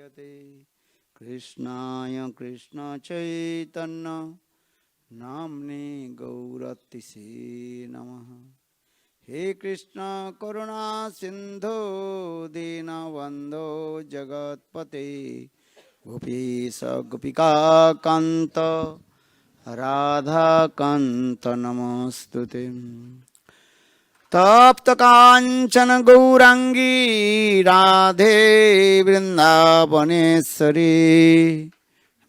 प्रकाशयते कृष्णाय कृष्ण चैतन्य नाम्ने गौरतिसे नमः। हे कृष्ण करुणा सिंधु दीनबंधो जगत्पते गोपीश गोपिका कांत राधा कांत नमस्तुते। तप्त कांचन गौरांगी राधे वृंदावनेश्वरी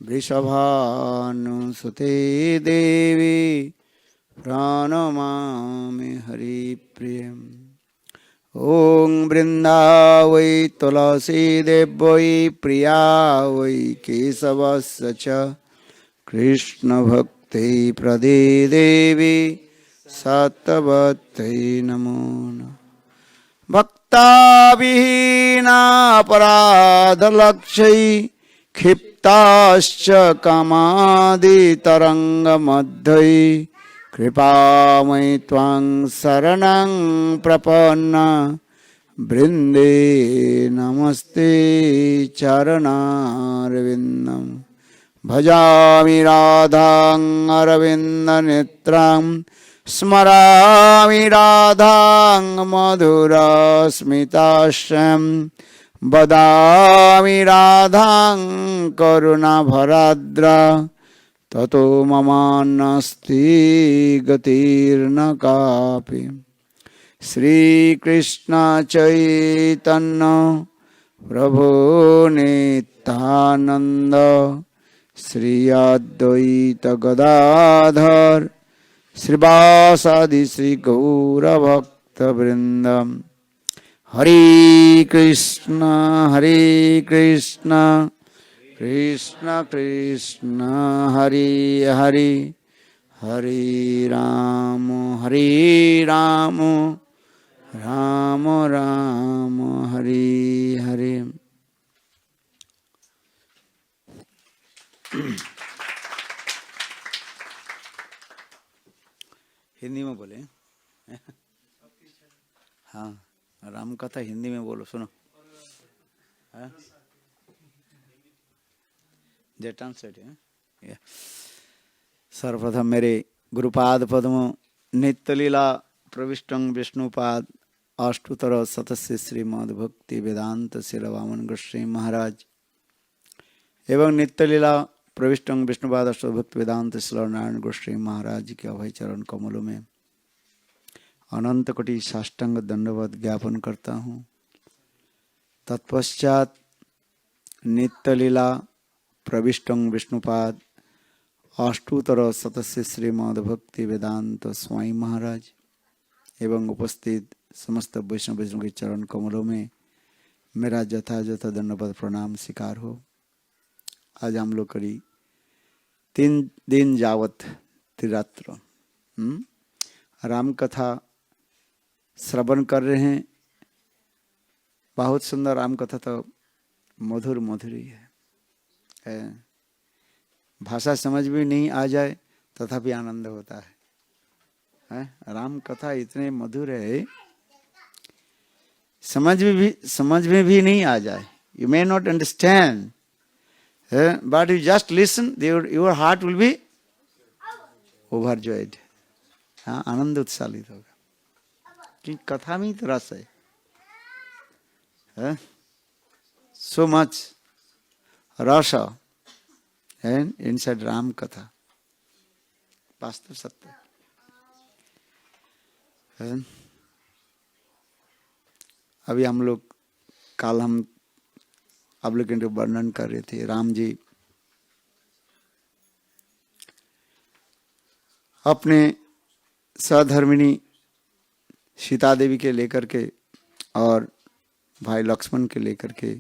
वृषभानुसुते देवी प्रणमामि हरिप्रियम्। ओं वृंदावै तुलसी देव्यै प्रिया वै केशवस्य च कृष्ण भक्ति प्रदे देवी सतवत्यै नमो नमः। भक्ताविहीना अपराधलक्ष्यै क्षिप्ताश्च कामादितरङ्गमध्यै कृपामयि त्वां शरणं प्रपन्ना वृन्दे नमस्ते चरणारविन्दम्। भजामि राधां अरविन्दनेत्रां स्मरामि राधां मधुरस्मिताश्रयं वदामि राधां करुणाभराद्रा ततो ममान्नास्ति गतिर्न कापि। श्रीकृष्ण चैतन्य प्रभो नित्यानंद श्री अद्वैत गदाधर श्रीवासादि श्री गौरभक्त वृंदम। हरे कृष्ण कृष्ण कृष्ण हरे हरे हरे राम राम राम हरे हरे। हिंदी में बोले। हाँ, राम कथा हिंदी में बोलो, सुनो। जे ट्रांसलेट है। सर्वप्रथम मेरे गुरुपाद पद्म नित्यलीला प्रविष्टं विष्णुपाद अष्टोत्तर शतस्य श्रीमद् भक्ति वेदांत श्री वामन गोस्वामी महाराज एवं नित्यलीला प्रविष्टं विष्णुपाद अष्टोत्तर भक्ति वेदांत श्री नारायण गोस्वामी महाराज के अभय चरण कमलों में अनंत कोटि साष्टांग दंडवत ज्ञापन करता हूँ। तत्पश्चात नित्यलीला प्रविष्टं विष्णुपाद अष्टोत्तर शतस्य श्रीमद् भक्ति वेदांत स्वामी महाराज एवं उपस्थित समस्त वैष्णव के चरण कमलों में मेरा यथायथ दंडवत प्रणाम स्वीकार हो। आज हम लोग करीब 3 दिन जावत त्रिरात्र राम कथा श्रवण कर रहे हैं। बहुत सुंदर राम कथा, तो मधुर मधुर ही है। भाषा समझ में नहीं आ जाए तथापि आनंद होता है। राम कथा इतने मधुर है, समझ में भी नहीं आ जाए। You may not understand but you just listen, your heart will be overjoyed. हाँ, आनंद उत्साहित होगा कि कथा में ही तो रस है। सो मच रस and inside राम कथा, वास्तव सत्य। अभी हम लोग कल हम आप लोग के वर्णन कर रहे थे। राम जी अपने सहधर्मिणी सीता देवी के लेकर के और भाई लक्ष्मण के लेकर के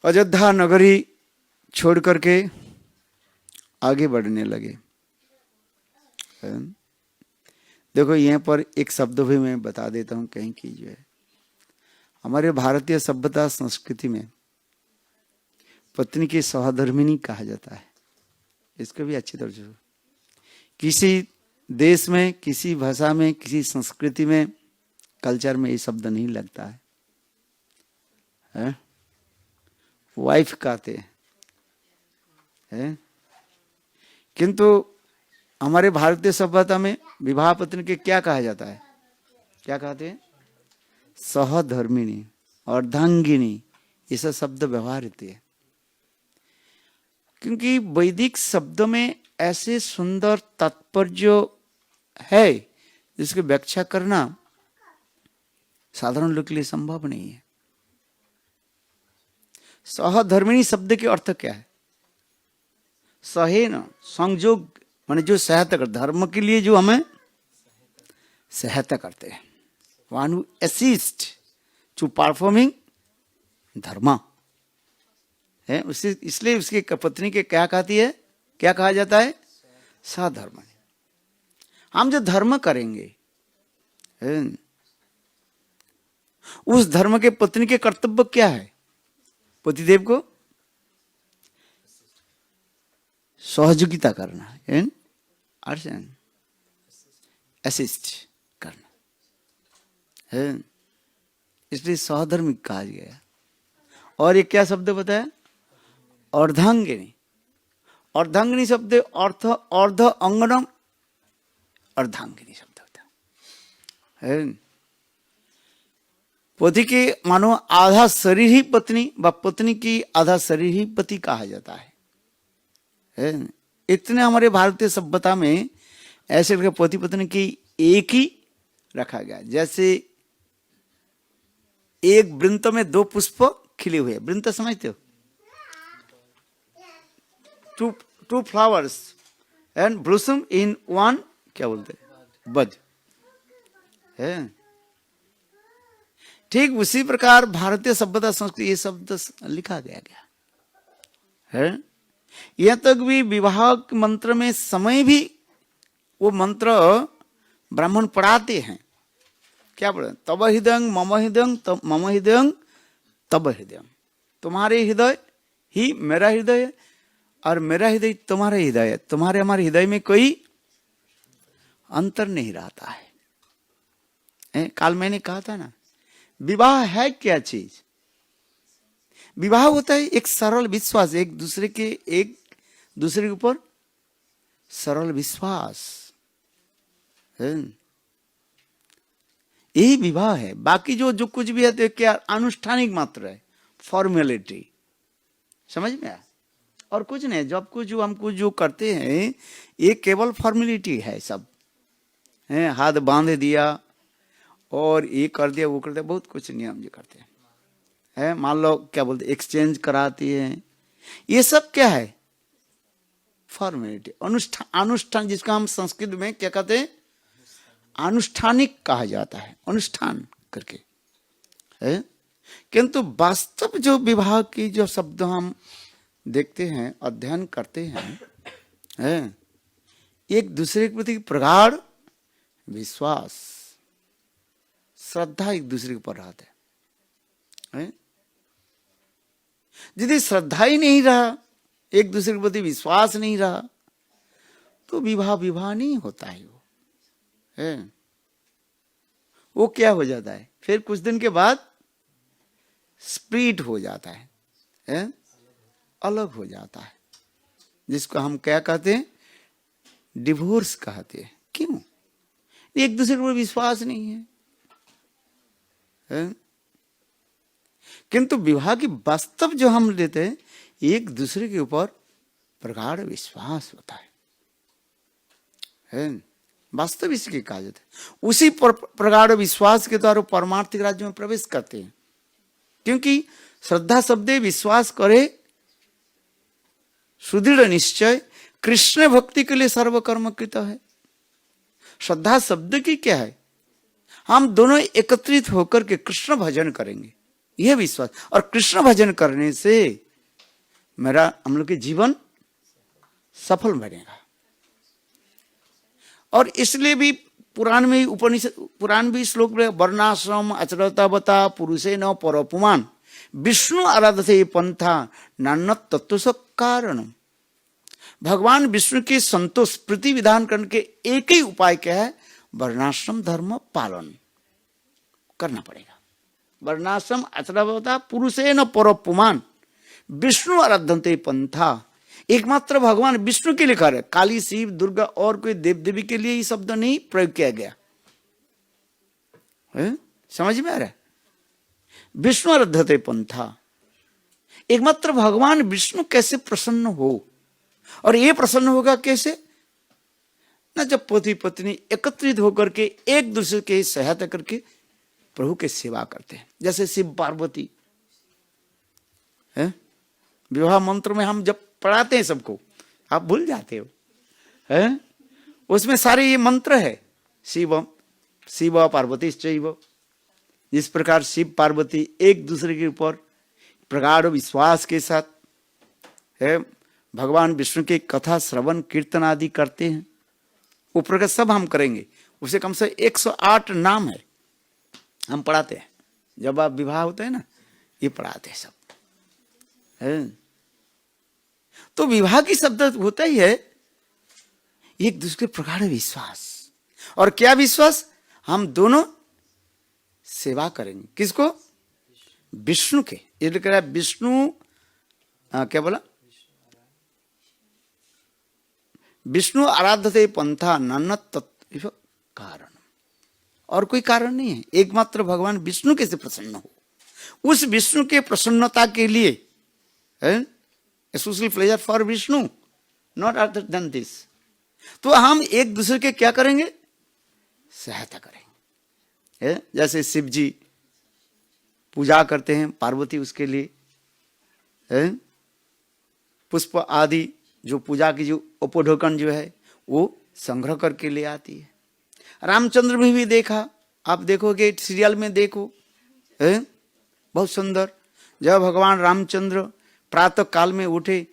अयोध्या नगरी छोड़ करके आगे बढ़ने लगे। देखो, यहाँ पर एक शब्द भी मैं बता देता हूँ कहीं की, जो है हमारे भारतीय सभ्यता संस्कृति में पत्नी की सहधर्मिणी कहा जाता है। इसको भी अच्छी तरह से किसी देश में, किसी भाषा में, किसी संस्कृति में कल्चर में ये शब्द नहीं लगता है? वाइफ कहते हैं, किंतु हमारे भारतीय सभ्यता में विवाह पत्नी के क्या कहा जाता है? क्या कहते हैं? सहधर्मिणी, अर्धांगिनी, ये सब शब्द व्यवहार होते हैं। क्योंकि वैदिक शब्दों में ऐसे सुंदर तात्पर्य है जिसकी व्याख्या करना साधारण लोग के लिए संभव नहीं है। सहधर्मिणी शब्द के अर्थ क्या है? सहेन, संयोग, माने जो सहायता कर, धर्म के लिए जो हमें सहायता करते हैं, one who assist to performing dharma है उसे, इसलिए उसकी पत्नी के क्या कहती है, क्या कहा जाता है? सहधर्मिणी। हम जो धर्म करेंगे उस धर्म के पत्नी के कर्तव्य क्या है? पतिदेव को सहयोगिता करना, असिस्ट करना है, इसलिए सहधर्मिक कहा गया। और ये क्या शब्द बताया? अर्धांगिनी। अर्धांगिनी शब्द अर्थ अर्ध अंगनम, अर्धांगिनी शब्द होता है। पति के मानो आधा शरीर ही पत्नी व पत्नी की आधा शरीर ही पति कहा जाता है। इतने हमारे भारतीय सभ्यता में ऐसे करके पति पत्नी की एक ही रखा गया। जैसे एक वृंत में दो पुष्प खिले हुए, वृंत समझते हो? Two flowers and blossom in one, क्या बोलते हैं? बड है। ठीक उसी प्रकार भारतीय सभ्यता संस्कृति ये शब्द लिखा गया है। यह तक भी विवाह मंत्र में समय भी वो मंत्र ब्राह्मण पढ़ाते हैं। क्या पढ़े? तब हृदय मम हृदय, मम हृदय तब हृदय। तुम्हारे हृदय ही मेरा हृदय है और मेरा हृदय तुम्हारा हृदय है। तुम्हारे हमारे हृदय में कोई अंतर नहीं रहता है। कल मैंने कहा था ना, विवाह है क्या चीज? विवाह होता है एक सरल विश्वास, एक दूसरे के ऊपर सरल विश्वास है, यही विवाह है। बाकी जो कुछ भी है तो क्या अनुष्ठानिक मात्र है, फॉर्मेलिटी, समझ में आया? और कुछ नहीं। जब कुछ जो हमको जो करते हैं ये केवल फॉर्मेलिटी है, सब है। हाथ बांध दिया और ये कर दिया, वो कर दिया, बहुत कुछ नियम जो करते हैं है। मान लो क्या बोलते, एक्सचेंज कराती है, ये सब क्या है? फॉर्मेलिटी, अनुष्ठान, जिसका हम संस्कृत में क्या कहते हैं? अनुष्ठानिक कहा जाता है, अनुष्ठान करके है। किंतु वास्तव जो विवाह की जो शब्द हम देखते हैं, अध्ययन करते हैं है, एक दूसरे के प्रति प्रगाढ़ विश्वास, श्रद्धा एक दूसरे के ऊपर रहता है। यदि श्रद्धा ही नहीं रहा, एक दूसरे के प्रति विश्वास नहीं रहा, तो विवाह नहीं होता है। वो क्या हो जाता है? फिर कुछ दिन के बाद स्प्लिट हो जाता है, अलग हो जाता है, जिसको हम क्या कहते हैं? डिवोर्स कहते हैं। क्यों? एक दूसरे पर विश्वास नहीं है। किंतु विवाह की वास्तव जो हम लेते हैं, एक दूसरे के ऊपर प्रगाढ़ विश्वास होता है। वास्तव इसकी कहा जाता है। उसी प्रगाढ़ विश्वास के द्वारा परमार्थिक राज्य में प्रवेश करते हैं। क्योंकि श्रद्धा शब्दे विश्वास करे सुदृढ़ निश्चय, कृष्ण भक्ति के लिए सर्वकर्म कृत है। श्रद्धा शब्द की क्या है? हम दोनों एकत्रित होकर के कृष्ण भजन करेंगे, यह विश्वास। और कृष्ण भजन करने से हम लोग के जीवन सफल बनेगा। और इसलिए भी पुराण में उपनिषद, पुराण भी श्लोक में वर्णाश्रम आचरतावता पुरुषे न परोपमान विष्णु आराधते पंथा नान्यत् तत्व कारणम। भगवान विष्णु के संतोष प्रीति विधान करने के एक ही उपाय क्या है? वर्णाश्रम धर्म पालन। करना पड़ेगा। वर्णाश्रम अथर्वता पुरुषेण परोपुमान विष्णु आराध्यन्ते पंथा। एकमात्र भगवान विष्णु के लिए कार्य, काली, शिव, दुर्गा और कोई देव देवी के लिए ये शब्द नहीं प्रयोग किया गया है? समझ में आ रहा है? विष्णु आराध्यते पंथा, एकमात्र भगवान विष्णु कैसे प्रसन्न हो, और ये प्रसन्न होगा कैसे ना, जब पति पत्नी एकत्रित होकर के एक दूसरे की सहायता करके प्रभु की सेवा करते हैं। जैसे शिव पार्वती है, विवाह मंत्र में हम जब पढ़ाते हैं सबको, आप भूल जाते हो है, उसमें सारे ये मंत्र है, शिवम शिव पार्वती चैव। जिस प्रकार शिव पार्वती एक दूसरे के ऊपर प्रगाढ़ विश्वास के साथ है भगवान विष्णु की कथा श्रवण कीर्तन आदि करते हैं, ऊपर का सब हम करेंगे। उसे कम से 108 नाम है, हम पढ़ाते हैं। जब आप विवाह होता है ना, ये पढ़ाते हैं सब है। तो विवाह की शब्द होता ही है एक दूसरे प्रगाढ़ विश्वास। और क्या विश्वास? हम दोनों सेवा करेंगे। किसको? विष्णु के। ये लिख रहा है विष्णु, क्या बोला? विष्णु आराध्यते पंथा नन्न तत्व कारण। और कोई कारण नहीं है, एकमात्र भगवान विष्णु कैसे प्रसन्न हो, उस विष्णु के प्रसन्नता के लिए special pleasure for Vishnu, not other than this. तो हम एक दूसरे के क्या करेंगे? सहायता करेंगे। जैसे शिव जी पूजा करते हैं पार्वती उसके लिए पुष्प आदि जो पूजा की जो उपढोकन जो है वो संग्रह करके ले आती है। रामचंद्र में भी देखा, आप देखोगे सीरियल में देखो बहुत सुंदर, जब भगवान रामचंद्र प्रातः काल में उठे,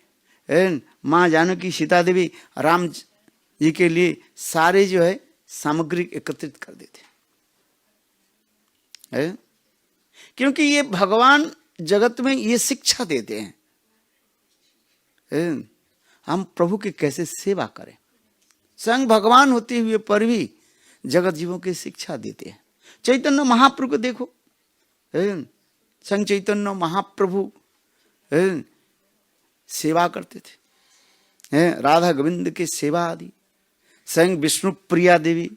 माँ जानकी सीता देवी राम जी के लिए सारे जो है सामग्री एकत्रित कर देते हैं, क्योंकि ये भगवान जगत में ये शिक्षा देते हैं हम प्रभु की कैसे सेवा करें। स्वयं भगवान होते हुए पर भी जगत जीवों की शिक्षा देते हैं। चैतन्य महाप्रभु को देखो, स्वयं चैतन्य महाप्रभु सेवा करते थे, राधा गोविंद की सेवा आदि। स्वयं विष्णु प्रिया देवी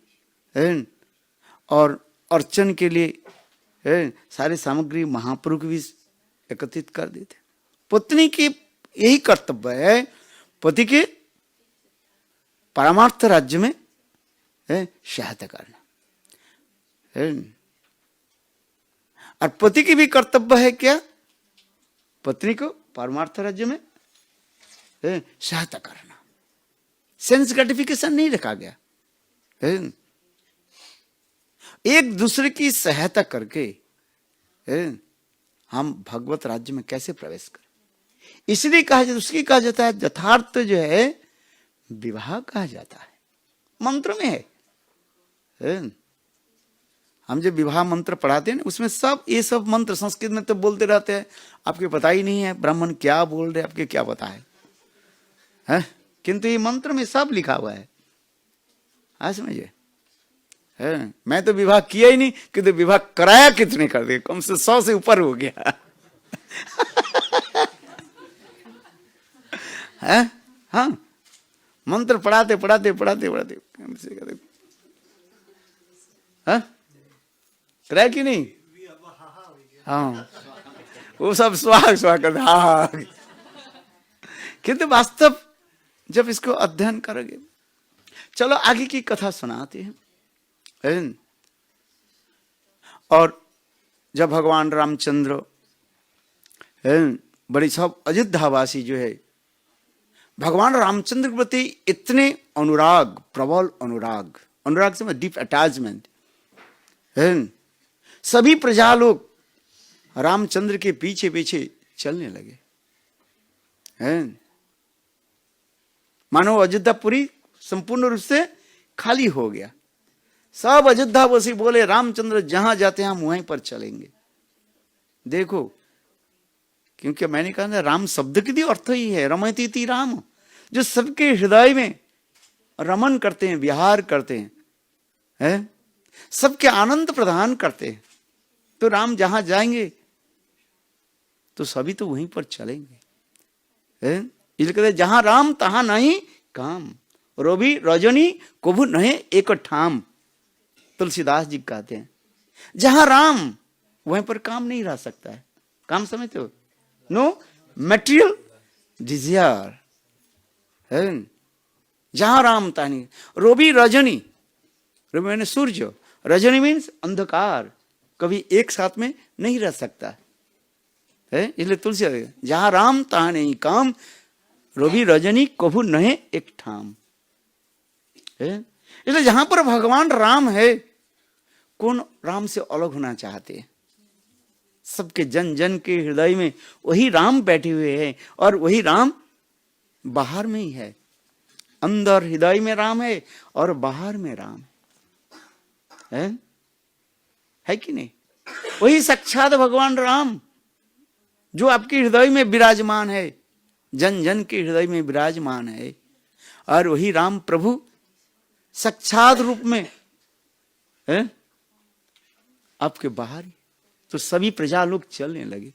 और अर्चन के लिए सारी सामग्री महाप्रभु की भी एकत्रित कर देते। पत्नी की यही कर्तव्य है, पति के परमार्थ राज्य में सहायता करना। और पति की भी कर्तव्य है क्या? पत्नी को परमार्थ राज्य में सहायता करना। सेंस ग्रेटिफिकेशन नहीं रखा गया। एक दूसरे की सहायता करके हम भगवत राज्य में कैसे प्रवेश करें, इसलिए उसकी कहा जाता है यथार्थ जो है विवाह कहा जाता है। मंत्र में है, हम जो विवाह मंत्र पढ़ाते हैं उसमें सब ये सब मंत्र संस्कृत में तो बोलते रहते हैं, आपको पता ही नहीं है ब्राह्मण क्या बोल रहे, आपके क्या पता है? किंतु ये मंत्र में सब लिखा हुआ है। समझिए, मैं तो विवाह किया ही नहीं, किंतु विवाह कराया कितने कर दिए, कम से 100 से ऊपर हो गया है। हाँ, मंत्र पढ़ाते पढ़ाते पढ़ाते पढ़ाते कराया कि नहीं? हाँ, वो सब स्वाग स्वाग करते। हाँ, किंतु वास्तव जब इसको अध्ययन करोगे, चलो आगे की कथा सुनाते हैं। और जब भगवान रामचंद्र बड़ी सब अयोध्यावासी जो है भगवान रामचंद्र के प्रति इतने अनुराग, प्रबल अनुराग, अनुराग से डीप अटैचमेंट, सभी प्रजा लोग रामचंद्र के पीछे पीछे चलने लगे। मानो अयोध्यापुरी संपूर्ण रूप से खाली हो गया। सब अयोध्यावासी बोले रामचंद्र जहां जाते हैं हम वहीं पर चलेंगे। देखो, क्योंकि मैंने कहा ना, राम शब्द की भी अर्थ ही है रमयती राम, जो सबके हृदय में रमन करते हैं, विहार करते हैं, सबके आनंद प्रदान करते हैं। तो राम जहां जाएंगे तो सभी तो वहीं पर चलेंगे। इसलिए कहते जहां राम तहां नहीं काम, रवि रजनी कभू नहीं एक ठाम। तुलसीदास जी कहते हैं जहां राम वहीं पर काम नहीं रह सकता है। काम समझते हो? नो मटेरियल डिजायर है। जहां राम तहां नहीं। रवि रजनी, रवि मैंने सूर्य, रजनी मीन्स अंधकार, कभी एक साथ में नहीं रह सकता है। इसलिए तुलसी जहां राम तहां नहीं काम, रवि रजनी कभू नहीं एक ठाम है। इसलिए जहां पर भगवान राम है, कौन राम से अलग होना चाहते हैं? सबके जन जन के हृदय में वही राम बैठे हुए हैं, और वही राम बाहर में ही है। अंदर हृदय में राम है और बाहर में राम है कि नहीं? वही साक्षात भगवान राम जो आपके हृदय में विराजमान है, जन जन के हृदय में विराजमान है, और वही राम प्रभु साक्षात रूप में है आपके बाहर। तो सभी प्रजा लोग चलने लगे।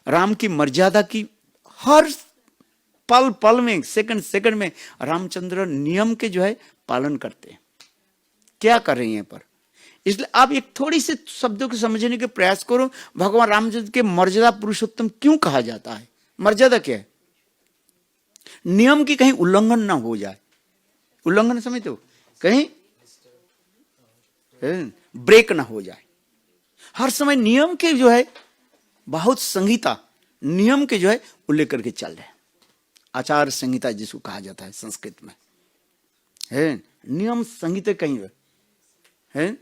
राम की मर्यादा की हर पल पल में, सेकंड सेकंड में रामचंद्र नियम के जो है पालन करते हैं। क्या कर रहे हैं यहाँ पर? इसलिए आप एक थोड़ी सी शब्दों को समझने के प्रयास करो। भगवान रामचंद्र के मर्यादा पुरुषोत्तम क्यों कहा जाता है? मर्यादा क्या है? नियम की कहीं उल्लंघन ना हो जाए। उल्लंघन समझते हो? कहीं ब्रेक ना हो जाए। हर समय नियम के जो है बहुत संहिता, नियम के जो है उल्लेख करके चल रहे हैं। आचार संहिता जिसको कहा जाता है संस्कृत में है। नियम संहिता कहीं है।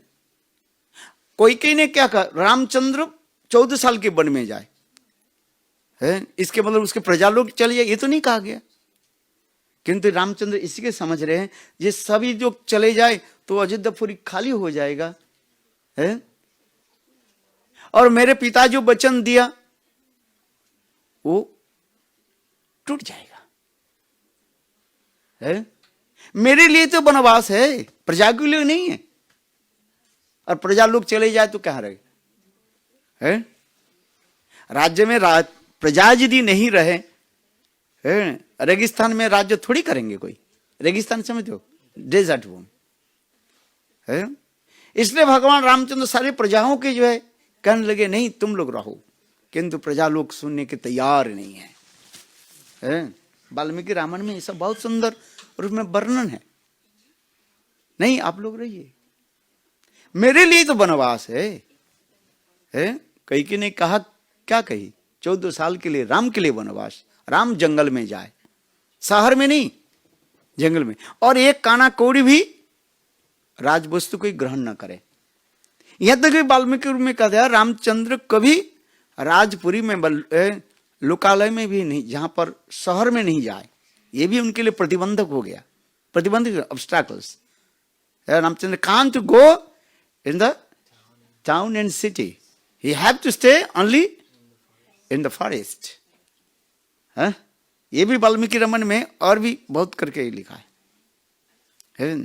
कोई कहीं ने क्या कहा? रामचंद्र 14 साल के वन में जाए है, इसके मतलब उसके प्रजा लोग चले जाए, ये तो नहीं कहा गया। किंतु रामचंद्र इसी के समझ रहे हैं ये सभी जो चले जाए तो अयोध्यापुरी खाली हो जाएगा है, और मेरे पिता जो वचन दिया वो टूट जाएगा है। मेरे लिए तो वनवास है, प्रजा के लिए नहीं है। और प्रजा लोग चले जाए तो कहां रहे है? राज्य में प्रजा यदि नहीं रहे है, रेगिस्तान में राज्य थोड़ी करेंगे कोई। रेगिस्तान समझते हो? डेजर्ट वो है। इसलिए भगवान रामचंद्र सारे प्रजाओं के जो है कहने लगे नहीं तुम लोग रहो, किंतु प्रजा लोग सुनने के तैयार नहीं है। वाल्मीकि रामायण में ये सब बहुत सुंदर रूप में वर्णन है। नहीं आप लोग रहिए, मेरे लिए तो वनवास है। कई ने कहा, क्या कही? 14 साल के लिए, राम के लिए वनवास। राम जंगल में जाए, शहर में नहीं, जंगल में। और एक काना कौड़ी भी राजवस्तु को ग्रहण न करे। यहां तक वाल्मीकि में कहा गया रामचंद्र कभी राजपुरी में, लोकालय में भी नहीं, जहां पर शहर में नहीं जाए। ये भी उनके लिए प्रतिबंधक हो गया, प्रतिबंधक obstacles. Ramchandra can't go in the town and city, he have to stay only in the forest. ये भी वाल्मीकि रामायण में और भी बहुत करके लिखा है।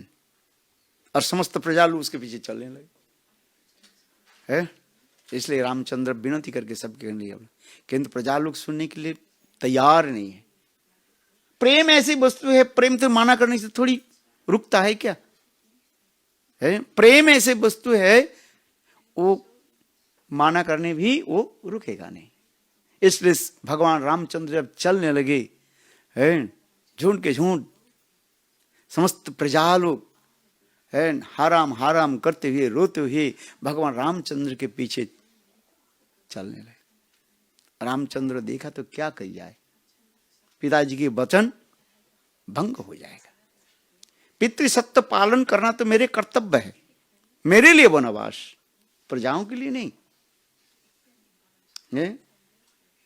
और समस्त प्रजा लोग उसके पीछे चलने लगे है। इसलिए रामचंद्र विनती करके सबके लिए, किंतु प्रजा लोग सुनने के लिए तैयार नहीं है। प्रेम ऐसी वस्तु है, प्रेम तो माना करने से थोड़ी रुकता है क्या है? प्रेम ऐसी वस्तु है वो माना करने भी वो रुकेगा नहीं। इसलिए भगवान रामचंद्र जब चलने लगे है, झूठ के झूठ समस्त प्रजा लोग है हाराम हाराम करते हुए, रोते हुए भगवान रामचंद्र के पीछे चलने लगे। रामचंद्र देखा तो क्या कही जाए, पिताजी के वचन भंग हो जाएगा। पितृसत्य पालन करना तो मेरे कर्तव्य है, मेरे लिए वनवास, प्रजाओं के लिए नहीं है?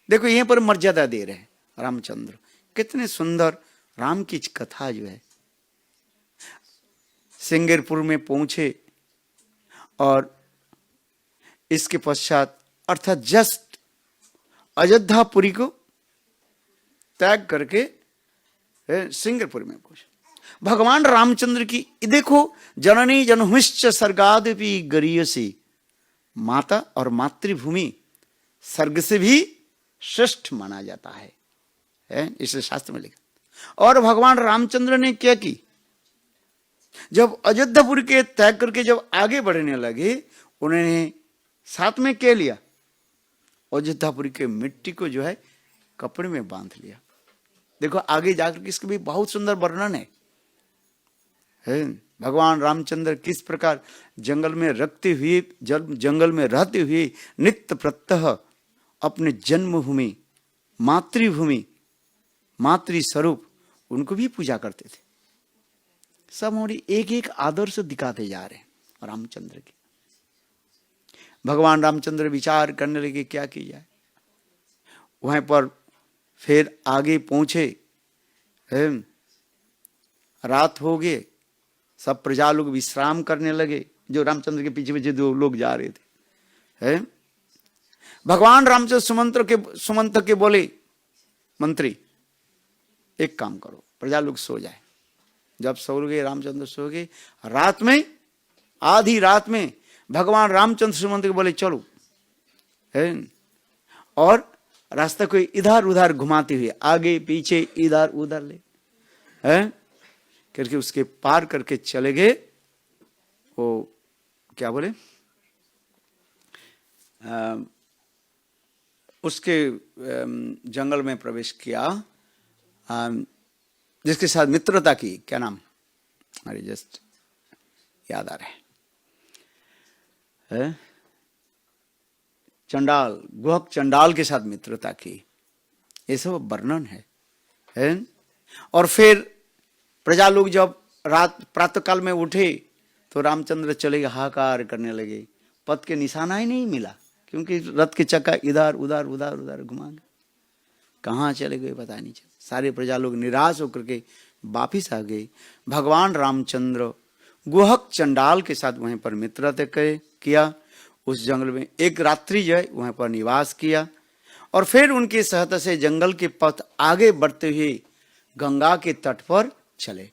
देखो यहीं पर मर्यादा दे रहे हैं रामचंद्र। कितने सुंदर राम की कथा जो है। सिंगरपुर में पहुंचे और इसके पश्चात अर्थात जस्ट अयोध्यापुरी को त्याग करके सिंगरपुर में पहुंचे। भगवान रामचंद्र की देखो, जननी जन्मिश्च सर्गादपि गरीयसी माता और मातृभूमि स्वर्ग से भी श्रेष्ठ माना जाता है इसे शास्त्र में लिखा। और भगवान रामचंद्र ने क्या की, जब अयोध्यापुरी के त्याग करके जब आगे बढ़ने लगे, उन्होंने साथ में क्या लिया, अयोध्यापुरी के मिट्टी को जो है कपड़े में बांध लिया। देखो आगे जाकर इसका भी बहुत सुंदर वर्णन है। भगवान रामचंद्र किस प्रकार जंगल में रखते हुए, जंगल में रहते हुए नित्य प्रत्यह अपने जन्मभूमि मातृभूमि मातृ स्वरूप उनको भी पूजा करते थे। सब हमारी एक एक आदर्श दिखाते जा रहे हैं रामचंद्र के। भगवान रामचंद्र विचार करने लगे क्या की जाए। वहां पर फिर आगे पहुंचे, रात हो गए, सब प्रजा लोग विश्राम करने लगे, जो रामचंद्र के पीछे पीछे जो लोग जा रहे थे। भगवान रामचंद्र सुमंत के बोले, मंत्री एक काम करो, प्रजा लोग सो जाए। जब सो गए, रामचंद्र सो गए, रात में आधी रात में भगवान रामचंद्र सुमंत को बोले चलो, और रास्ता को इधर उधर घुमाते हुए आगे पीछे इधर उधर ले करके उसके पार करके चले गए। वो क्या बोले, उसके जंगल में प्रवेश किया, जिसके साथ मित्रता की, क्या नाम, अरे जस्ट याद आ रहा है, चंडाल, गुहक चंडाल के साथ मित्रता की, ये सब वर्णन है। और फिर प्रजा लोग जब रात प्रातः काल में उठे तो रामचंद्र चले गए, हाहाकार करने लगे, पथ के निशाना ही नहीं मिला, क्योंकि रथ के चक्का इधर उधर उधर उधर घुमा गए, कहाँ चले गए पता नहीं चला। सारे प्रजा लोग निराश होकर के वापिस आ गए। भगवान रामचंद्र गुहक चंडाल के साथ वहीं पर मित्रता किया, उस जंगल में एक रात्रि जो है वहां पर निवास किया, और फिर उनके सहायता से जंगल के पथ आगे बढ़ते हुए गंगा के तट पर चले।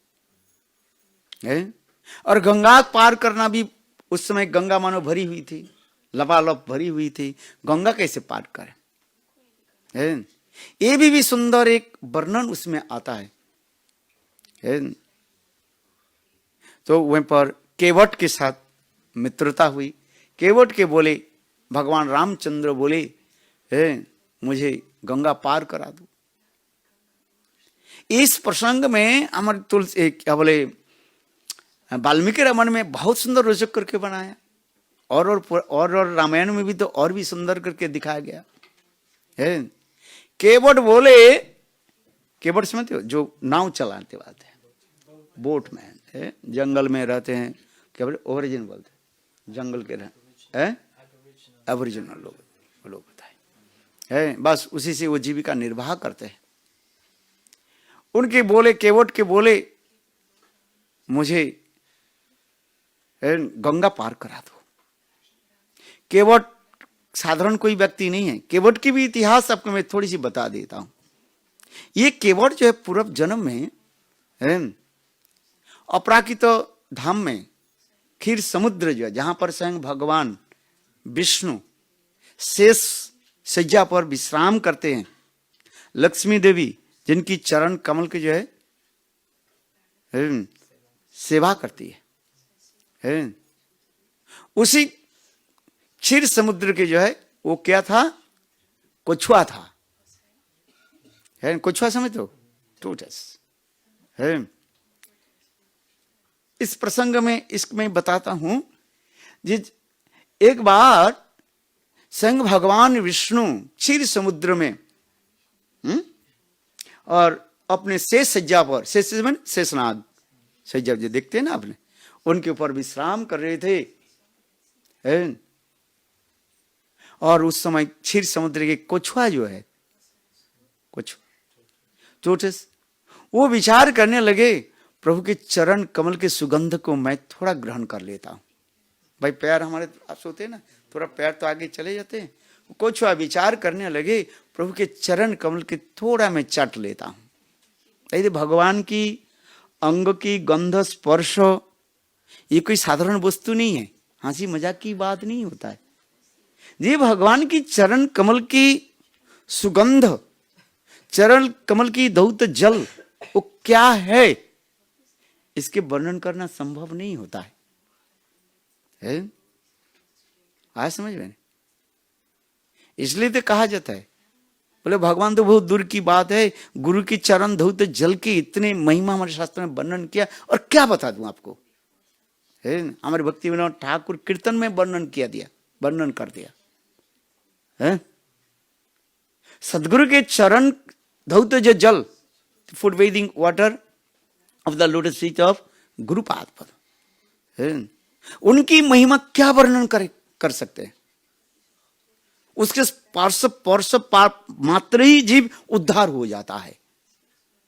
और गंगा पार करना भी, उस समय गंगा मानो भरी हुई थी, लबालब भरी हुई थी, गंगा कैसे पार करें, ये भी सुंदर एक वर्णन उसमें आता है। तो वहीं पर केवट के साथ मित्रता हुई। केवट के बोले, भगवान रामचंद्र बोले, मुझे गंगा पार करा दो। इस प्रसंग में हमारे तुलसी क्या बोले, वाल्मीकि रामायण में बहुत सुंदर रोचक करके बनाया, और रामायण में भी तो और भी सुंदर करके दिखाया गया है। केवट बोले, केवट समझते हो, जो नाव चलाते वाले हैं, बोटमैन है, जंगल में रहते हैं, क्या बोले, ओरिजिन बोलते हैं, जंगल के एबोरिजिनल लोग बताए, बस उसी से वो जीविका निर्वाह करते हैं। उनके बोले, केवट के बोले, मुझे गंगा पार करा दो। केवट साधारण कोई व्यक्ति नहीं है, केवट की भी इतिहास आपको मैं थोड़ी सी बता देता हूं। ये केवट जो है पूर्व जन्म में अपराकित धाम में क्षीर समुद्र जो है, जहां पर स्वयं भगवान विष्णु शेष सज्जा पर विश्राम करते हैं, लक्ष्मी देवी जिनकी चरण कमल के जो है सेवा करती है, उसी क्षीर समुद्र के जो है वो क्या था, कछुआ था, कछुआ समझ हो, टोटस है। इस प्रसंग में इसमें बताता हूं, जिस एक बार संग भगवान विष्णु क्षीर समुद्र में और अपने शेष सज्जा पर, शेषनाग सज्जा जो देखते हैं ना आपने, उनके ऊपर विश्राम कर रहे थे। और उस समय क्षीर समुद्र के कछुआ जो है, टोटस, वो विचार करने लगे, प्रभु के चरण कमल के सुगंध को मैं थोड़ा ग्रहण कर लेता हूं। भाई पैर हमारे आप सोते हैं ना, थोड़ा पैर तो आगे चले जाते हैं। कुछ विचार करने लगे, प्रभु के चरण कमल के थोड़ा मैं चट लेता हूं। यदि भगवान की अंग की गंध स्पर्श ये कोई साधारण वस्तु नहीं है, हंसी मजाक की बात नहीं होता है। जी भगवान की चरण कमल की सुगंध, चरण कमल की धौत जल, वो क्या है इसके वर्णन करना संभव नहीं होता है? आया समझ में? इसलिए तो कहा जाता है, बोले भगवान तो बहुत दूर की बात है, गुरु की चरण धौत जल की इतने महिमा हमारे शास्त्र में वर्णन किया, और क्या बता दूं आपको, है हमारे भक्ति विनोद ठाकुर कीर्तन में वर्णन कर दिया है। सदगुरु के चरण धौत जो जल, foot weeding water of the lotus feet of Gurupad पद है, उनकी महिमा क्या वर्णन कर सकते हैं? उसके स्पर्श मात्र ही जीव उद्धार हो जाता है।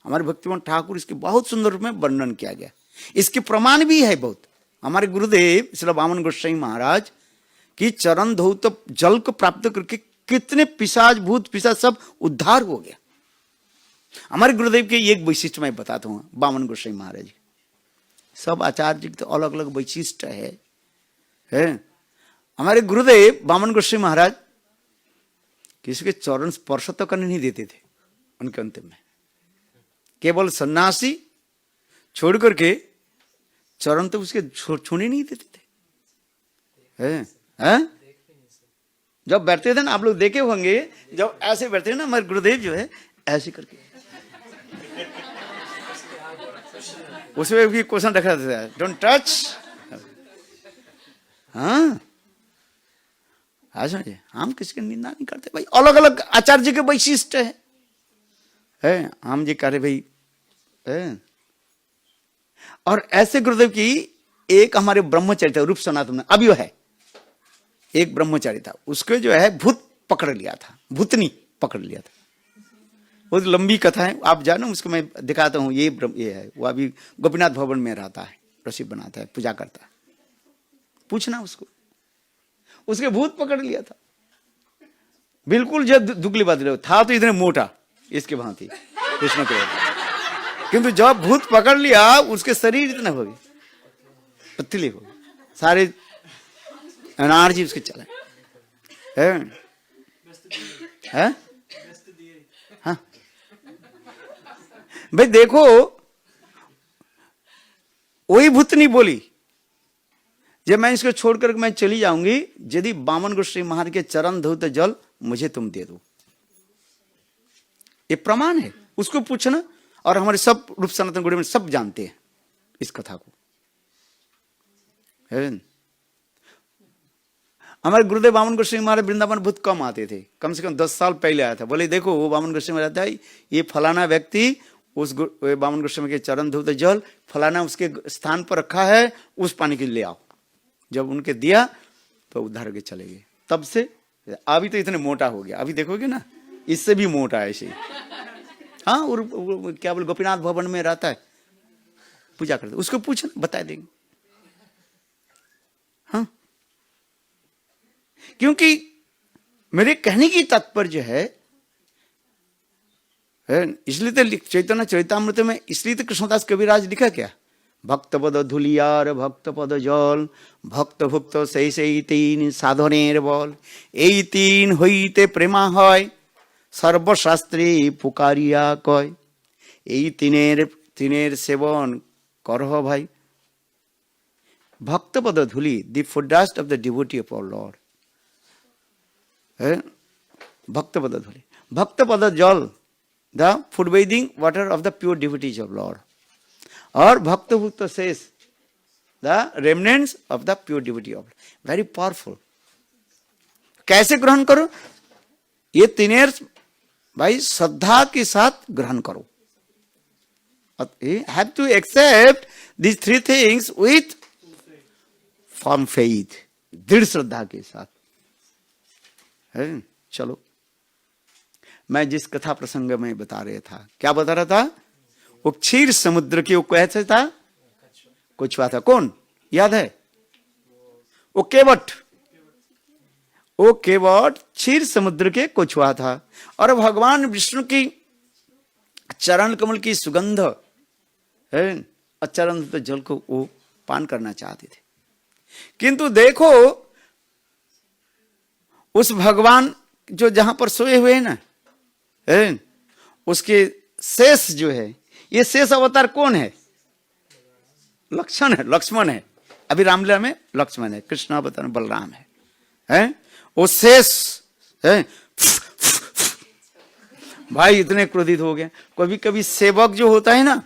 हमारे भक्तिमान ठाकुर इसके बहुत सुंदर रूप में वर्णन किया गया, इसके प्रमाण भी है बहुत। हमारे गुरुदेव श्री वामन गोसाई महाराज की चरण धौत जल को प्राप्त करके कितने पिशाच भूत पिशाच सब उद्धार हो गया। हमारे गुरुदेव के एक वैशिष्ट मैं बताता हूँ, वामन गोसाई महाराज, सब आचार्य जी तो अलग अलग वैशिष्ट है। हमारे गुरुदेव वामन गोसाई महाराज किसी के चरण स्पर्श तो करने नहीं देते थे। उनके अंतिम में केवल सन्यासी छोड़ करके चरण तो उसके छूने नहीं देते थे। हैं? जब बैठते थे ना, आप लोग देखे होंगे, जब ऐसे बैठते थे ना हमारे गुरुदेव जो है ऐसे करके, उसमें भी क्वेश्चन रखा था, डोंट टच। हाँ समझे, हम किसी की निंदा नहीं करते भाई, अलग अलग आचार्य जी के वैशिष्ट है। हम जी करे भाई है। और ऐसे गुरुदेव की एक हमारे ब्रह्मचारी था, रूप सनातन में अभी वो है, एक ब्रह्मचारी था, उसके जो है भूत पकड़ लिया था, भूतनी पकड़ लिया था। बहुत लंबी कथा है, आप जानो, उसको मैं दिखाता हूँ। ये है, वो अभी गोपीनाथ भवन में रहता है, रसी बनाता है, पूजा करता है। पूछना उसको, उसके भूत पकड़ लिया था, बिल्कुल जब दुगली बात था तो इतने मोटा इसके भांति कृष्ण के, किंतु जब भूत पकड़ लिया उसके शरीर इतना हो गए, पतले हो गए, सारे एनर्जी उसके चले है? हाँ भाई देखो, वही भूतनी बोली, जब मैं इसको छोड़कर मैं चली जाऊंगी, यदि वामन गोसाई महाराज के चरण धौत जल मुझे तुम दे दो। ये प्रमाण है, उसको पूछना। और हमारे सब रूप सनातन गुरु में सब जानते हैं इस कथा को, है? हमारे गुरुदेव वामन गोसाई महाराज वृंदावन बहुत कम आते थे, कम से कम 10 साल पहले आया था। बोले देखो वो वामन गोसाई महाराज है, ये फलाना व्यक्ति उस वामन गोसाई के चरण धौत जल फलाना उसके स्थान पर रखा है, उस पानी के ले आओ। जब उनके दिया तो उद्धार के चले गए। तब से अभी तो इतने मोटा हो गया, अभी देखोगे ना इससे भी मोटा है ऐसे। हाँ, और क्या बोल गोपीनाथ भवन में रहता है, पूजा करता है, उसको पूछना बता देंगे। हाँ, क्योंकि मेरे कहने की तात्पर्य है, इसलिए तो चैतन्य चरितामृत में इसलिए तो कृष्णदास कविराज लिखा क्या, भक्त पद धुलियार भक्त पद जल भक्त भुक्त সেই तीन साधनेर बल, এই तीन হইতে প্রেমা হয় সর্বশাস্ত্রে পুকারিয়া কয়, এই তিনের সেবন করহ ভাই। भक्त पद धूलि, the foot dust of the devotee of our Lord. भक्त पद धूलि, भक्त पद जल, the foot bathing water of the pure devotees of Lord. और भक्त भुक्त शेष, the remnants of the pure devotee of Lord. Very powerful. कैसे ग्रहण करो? ये तीनेर भाई श्रद्धा के साथ ग्रहण करो। Have to accept these three things with firm faith, दृढ़ श्रद्धा के साथ। है चलो, मैं जिस कथा प्रसंग में बता रहा था, क्या बता रहा था? वो क्षीर समुद्र की, वो कैसे था? कछुआ था। कौन याद है? वो केवट, वो केवट क्षीर समुद्र के कछुआ था। और भगवान विष्णु की चरण कमल की सुगंध है, चरण जल को वो पान करना चाहते थे। किंतु देखो उस भगवान जो जहां पर सोए हुए हैं ना, उसके शेष जो है, ये शेष अवतार कौन है? लक्ष्मण है। अभी रामलीला में लक्ष्मण है, कृष्ण अवतार बलराम है? वो शेष है। भाई इतने क्रोधित हो गए। कभी कभी सेवक जो होता है ना,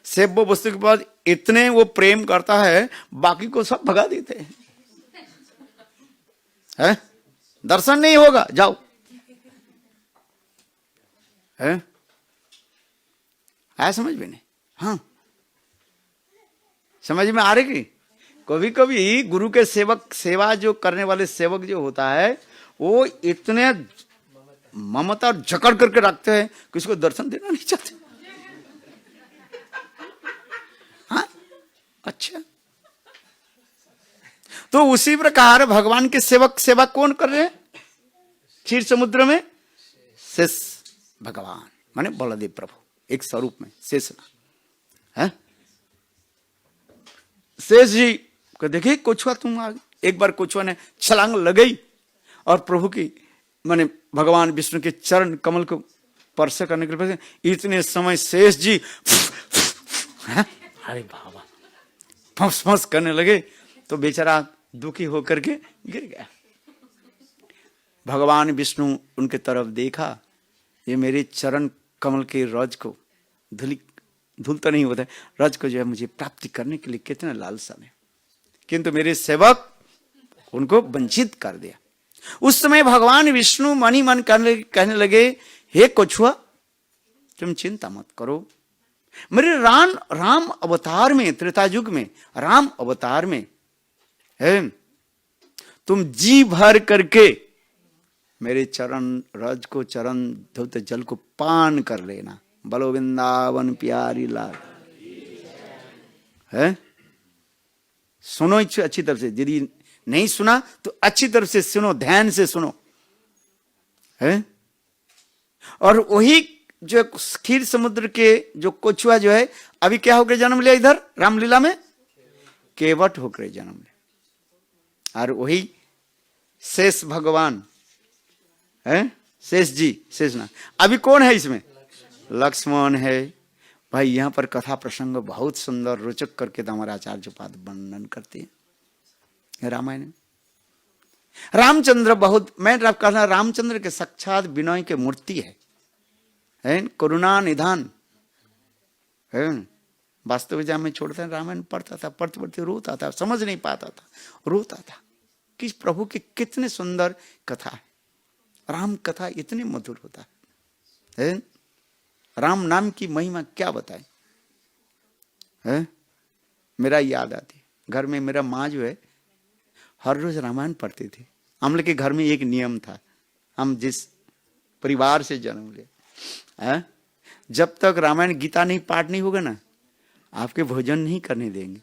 सेव्य वस्तु के बाद इतने वो प्रेम करता है, बाकी को सब भगा देते हैं। दर्शन नहीं होगा, जाओ। है समझ में नहीं? हाँ, समझ में आ रही कि कभी कभी गुरु के सेवक, सेवा जो करने वाले सेवक जो होता है, वो इतने ममता और जकड़ करके रखते हैं कि उसको दर्शन देना नहीं चाहते। हाँ, अच्छा। तो उसी प्रकार भगवान के सेवक सेवा कौन कर रहे हैं? क्षीर समुद्र में शेष भगवान माने बलदेव प्रभु एक स्वरूप में शेषना है। शेष जी को देखिए, कोछुआ तुम आगे। एक बार कोछुआ ने छलांग लगाई और प्रभु की माने भगवान विष्णु के चरण कमल को स्पर्श करने के लिए, इतने समय शेष जी अरे बाबा फंस फंस करने लगे, तो बेचारा दुखी होकर के गिर गया। भगवान विष्णु उनके तरफ देखा, ये मेरे चरण कमल के रज को धूल तो नहीं होता है, रज को जो है मुझे प्राप्ति करने के लिए कितना लालसा है, किंतु मेरे सेवक उनको वंचित कर दिया। उस समय भगवान विष्णु मनी मन कहने लगे, हे कोछुआ तुम चिंता मत करो, मेरे राम अवतार में, त्रेता युग में राम अवतार में है, तुम जी भर करके मेरे चरण रज को, चरण धौत जल को पान कर लेना। बोलो वृंदावन प्यारी लाल है। सुनो अच्छी तरफ से, यदि नहीं सुना तो अच्छी तरफ से सुनो, ध्यान से सुनो है। और वही जो क्षीर समुद्र के जो कोछुआ जो है, अभी क्या होकर जन्म लिया इधर रामलीला में? केवट होकर जन्म लिया। और वही शेष भगवान है, शेष जी, शेष ना। अभी कौन है इसमें? लक्ष्मण है। भाई यहां पर कथा प्रसंग बहुत सुंदर रोचक करके हमारे आचार्य पाद वर्णन करते हैं रामायण में। रामचंद्र बहुत, मैं कहना रामचंद्र के साक्षात विनय के मूर्ति है, करुणा निधान है। वास्तव जहां में छोड़ता रामायण पढ़ता था, पढ़ते पढ़ते रोता था, समझ नहीं पाता था, रोता था कि प्रभु की कितने सुंदर कथा है। राम कथा इतनी मधुर होता है। राम नाम की महिमा क्या बताए है? मेरा याद आती, घर में मेरा माँ जो है हर रोज रामायण पढ़ती थी। हम लोग के घर में एक नियम था, हम जिस परिवार से जन्म लिए, जब तक रामायण गीता नहीं पाठ नहीं होगा ना, आपके भोजन नहीं करने देंगे।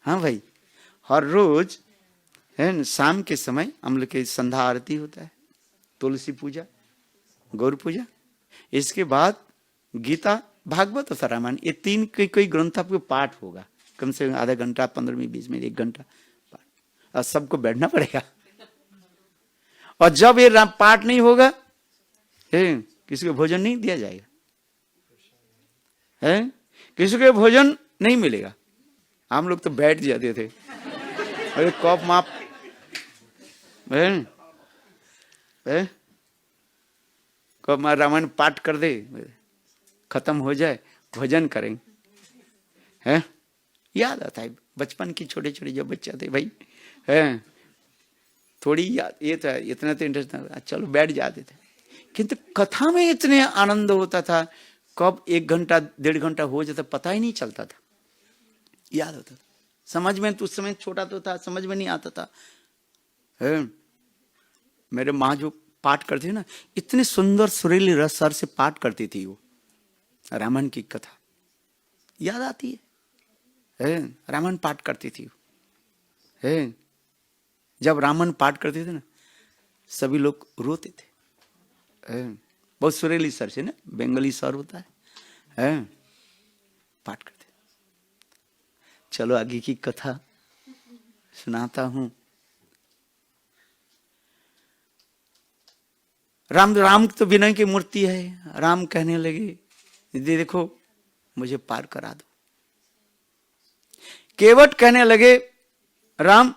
हाँ भाई, हर रोज है शाम के समय हम लोग के संध्या आरती होता है, तुलसी पूजा, गौर पूजा, इसके बाद गीता, भागवत और रामायण, ये तीन कोई ग्रंथ आपको पाठ होगा, कम से कम आधा घंटा, 15 मिनट, 20 मिनट, 1 घंटा पाठ, और सबको बैठना पड़ेगा। और जब ये पाठ नहीं होगा, किसी को भोजन नहीं दिया जाएगा, है किसी को भोजन नहीं मिलेगा। हम लोग तो बैठ जाते थे, अरे कप माप कब मैं रामायण पाठ कर दे, खत्म हो जाए, भोजन करेंगे। हैं याद आता है बचपन की छोटे छोटे जो बच्चे थे भाई, हैं थोड़ी याद, ये तो इतना तो इंटरेस्ट था, चलो बैठ जाते थे। किंतु कथा में इतने आनंद होता था, कब 1 घंटा 1.5 घंटा हो जाता पता ही नहीं चलता था, याद होता था। समझ में तो उस समय छोटा तो था, समझ में नहीं आता था। मेरे माँ जो पाठ करती थी ना, इतने सुंदर सुरीली रस सर से पाठ करती थी वो रामायण की कथा, याद आती है। रामायण पाठ करती थी है। जब रामायण पाठ करते थे ना, सभी लोग रोते थे। बहुत सुरीली सर से ना, बंगाली सर होता है, पाठ करते। चलो आगे की कथा सुनाता हूं। राम राम तो विनय की मूर्ति है। राम कहने लगे देखो मुझे पार करा दो। केवट कहने लगे राम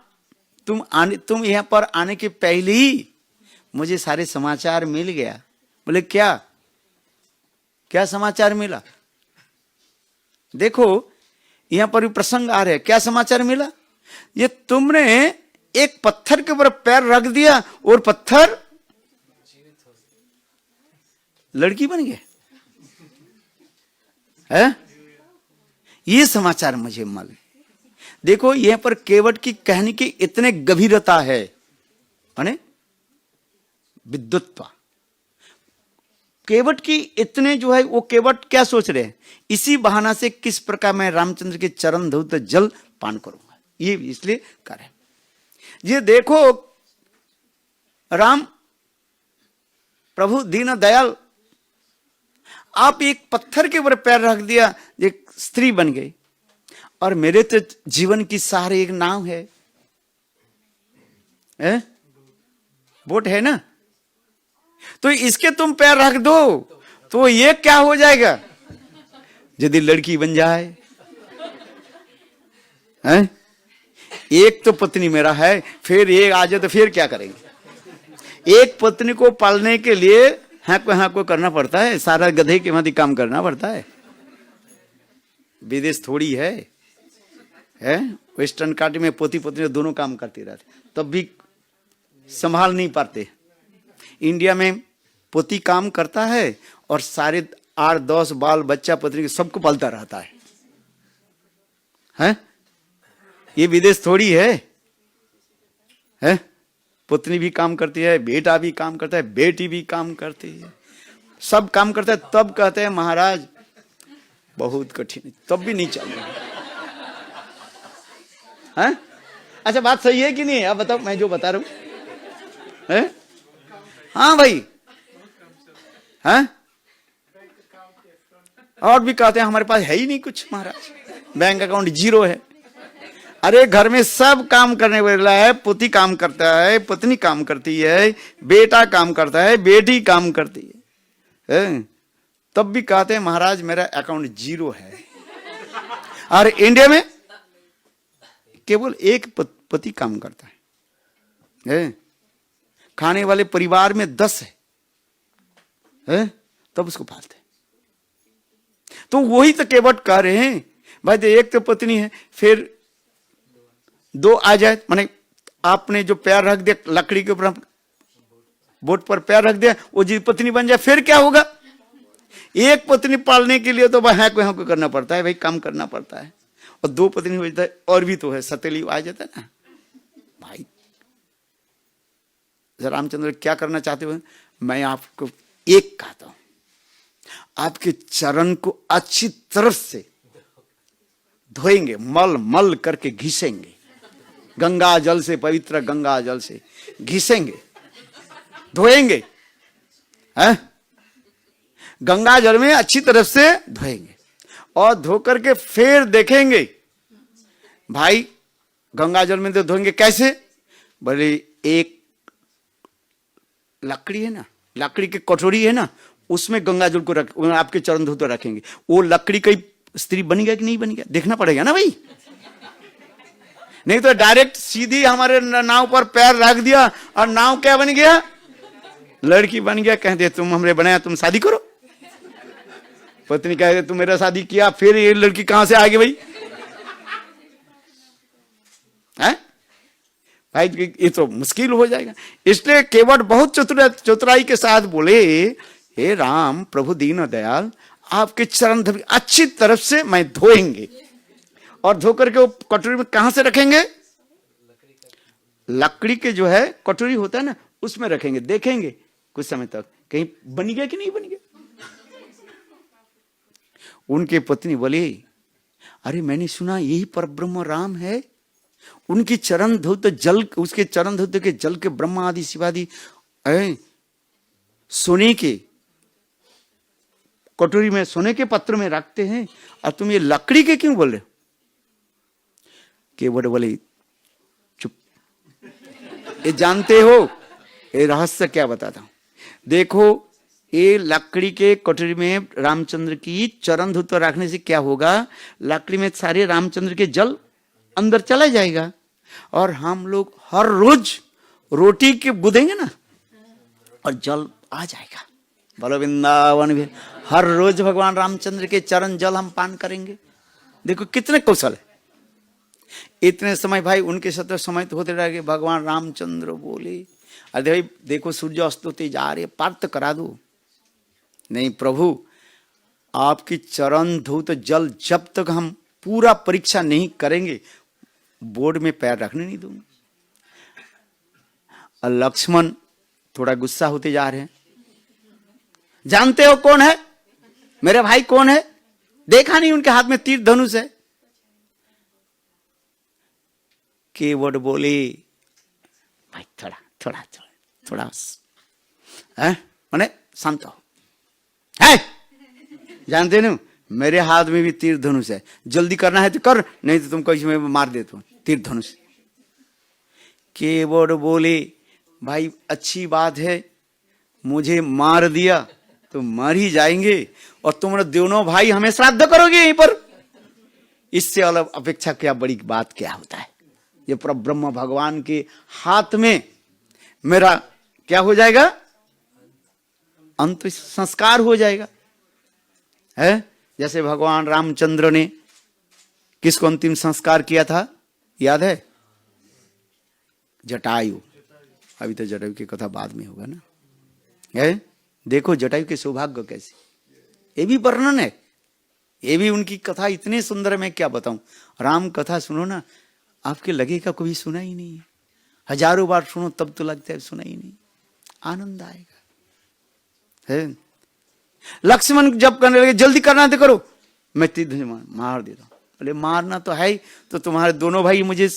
तुम यहां पर आने के पहले ही मुझे सारे समाचार मिल गया। बोले क्या क्या समाचार मिला? देखो यहां पर भी प्रसंग आ रहे हैं। क्या समाचार मिला? ये तुमने एक पत्थर के ऊपर पैर रख दिया और पत्थर लड़की बन गया है। ये समाचार मुझे मिले। देखो यहां पर केवट की कहने की इतने गंभीरता है, माने विद्वत्ता। केवट की इतने जो है वो केवट क्या सोच रहे हैं, इसी बहाना से किस प्रकार मैं रामचंद्र के चरण धौत जल पान करूंगा, ये इसलिए कर रहे हैं। ये देखो राम प्रभु दीन दयाल, आप एक पत्थर के ऊपर पैर रख दिया, एक स्त्री बन गई, और मेरे तो जीवन की सारी एक नाव है, बोट है ना, तो इसके तुम पैर रख दो तो ये क्या हो जाएगा? यदि लड़की बन जाए हैं? एक तो पत्नी मेरा है, फिर एक आ जाए तो फिर क्या करेंगे? एक पत्नी को पालने के लिए हाँ को करना पड़ता है, सारा गधे के भांति काम करना पड़ता है। विदेश थोड़ी है वेस्टर्न कांट्री में पोती पत्नी दोनों काम करती रहती, तब भी संभाल नहीं पाते। इंडिया में पोती काम करता है और सारे 8-10 बाल बच्चा पत्नी के सबको पालता रहता है, हैं? ये विदेश थोड़ी है? पत्नी भी काम करती है, बेटा भी काम करता है, बेटी भी काम करती है, सब काम करता है, तब कहते हैं महाराज बहुत कठिन, तब भी नहीं चल रहा है। अच्छा बात सही है कि नहीं? अब बताओ, मैं जो बता रहा हूं है? हाँ भाई, हैं? और भी कहते हैं हमारे पास है ही नहीं कुछ महाराज, बैंक अकाउंट 0 है। अरे घर में सब काम करने वाला है, पति काम करता है, पत्नी काम करती है, बेटा काम करता है, बेटी काम करती है, तब भी कहते हैं महाराज मेरा अकाउंट 0 है। और इंडिया में केवल एक पति काम करता है, खाने वाले परिवार में 10 है, तब उसको पालते। तो वही तो केवट कह रहे हैं भाई, तो एक तो पत्नी है, फिर 2 आ जाए, माने आपने जो पैर रख दिया लकड़ी के ऊपर, बोट पर पैर रख दिया, वो जी पत्नी बन जाए, फिर क्या होगा? एक पत्नी पालने के लिए तो भाई हाँ को करना पड़ता है, भाई काम करना पड़ता है, और 2 पत्नी हो जाता है, और भी तो है, सतेली आ जाता है ना भाई। रामचंद्र क्या करना चाहते हो? मैं आपको एक कहता हूं, आपके चरण को अच्छी तरह से धोएंगे, मल करके घिसेंगे, गंगा जल से, पवित्र गंगा जल से घिसेंगे, धोएंगे, हैं? गंगा जल में अच्छी तरह से धोएंगे, और धो करके फिर देखेंगे भाई, गंगा जल में तो धोएंगे कैसे? बोले एक लकड़ी है ना, लकड़ी की कटोरी है ना, उसमें गंगा जल को रख, आपके चरण धो तो रखेंगे, वो लकड़ी की स्त्री बन गया कि नहीं बन गया, देखना पड़ेगा ना भाई। नहीं तो डायरेक्ट सीधी हमारे नाव पर पैर रख दिया और नाव क्या बन गया? लड़की बन गया। कहते तुम हमने बनाया, तुम शादी करो। पत्नी कहते तुम मेरा शादी किया, फिर ये लड़की कहां से आ गई भाई? है भाई, ये तो मुश्किल हो जाएगा। इसलिए केवट बहुत चतुराई के साथ बोले, हे राम प्रभु दीन दयाल, आपके चरण धर अच्छी तरफ से मैं धोएंगे, और धो करके वो कटोरी में कहां से रखेंगे? लकड़ी के जो है कटोरी होता है ना, उसमें रखेंगे, देखेंगे कुछ समय तक कहीं बन गया कि नहीं बन गया। उनके पत्नी बोली, अरे मैंने सुना यही परब्रह्म राम है, उनकी चरण धौत जल, उसके चरण धौत के जल के ब्रह्मा आदि शिवादि सोने के कटोरी में, सोने के पत्र में रखते हैं, और तुम ये लकड़ी के क्यों बोल रहे हो? केवट बोले चुप, ये जानते हो ये रहस्य क्या बताता हूं। देखो ये लकड़ी के कटोरी में रामचंद्र की चरण धूत रखने से क्या होगा, लकड़ी में सारे रामचंद्र के जल अंदर चला जाएगा और हम लोग हर रोज रोटी के बुदेंगे ना और जल आ जाएगा। बोलो वृंदावन भी हर रोज भगवान रामचंद्र के चरण जल हम पान करेंगे। देखो कितने कौशल है। इतने समय भाई उनके साथ समय तो होते रह गए। भगवान रामचंद्र बोले अरे भाई देखो सूर्य अस्त होते जा रहे, पार तो करा दो। नहीं प्रभु, आपकी चरण धूत जल जब तक हम पूरा परीक्षा नहीं करेंगे बोर्ड में पैर रखने नहीं दूंगा। और लक्ष्मण थोड़ा गुस्सा होते जा रहे हैं। जानते हो कौन है मेरे भाई, कौन है? देखा नहीं उनके हाथ में तीर धनुष है। केवट बोले भाई थोड़ा थोड़ा थोड़ा थोड़ा है माने शांत हो। है जानते न मेरे हाथ में भी तीर धनुष है, जल्दी करना है तो कर, नहीं तो तुमको इसमें मार देता हूं तीर धनुष। केवट बोले भाई अच्छी बात है, मुझे मार दिया तो मर ही जाएंगे और तुम दोनों भाई हमें श्राद्ध करोगे यहीं पर। इससे अलग अपेक्षा क्या बड़ी बात क्या होता है। ये ब्रह्म भगवान के हाथ में मेरा क्या हो जाएगा, अंत संस्कार हो जाएगा। है जैसे भगवान रामचंद्र ने किसको अंतिम संस्कार किया था याद है? जटायु। अभी तो जटायु की कथा बाद में होगा ना। है देखो जटायु के सौभाग्य कैसे, ये भी वर्णन है, ये भी उनकी कथा इतनी सुंदर है, मैं क्या बताऊं। राम कथा सुनो ना आपके लगेगा कभी सुना ही नहीं है, हजारों बार सुनो तब तो लगता है सुना ही नहीं, आनंद आएगा। है लक्ष्मण जब करने लगे जल्दी करना तो करो, मैं तीर मार देता हूं। बोले मारना तो है ही, तो तुम्हारे दोनों भाई मुझे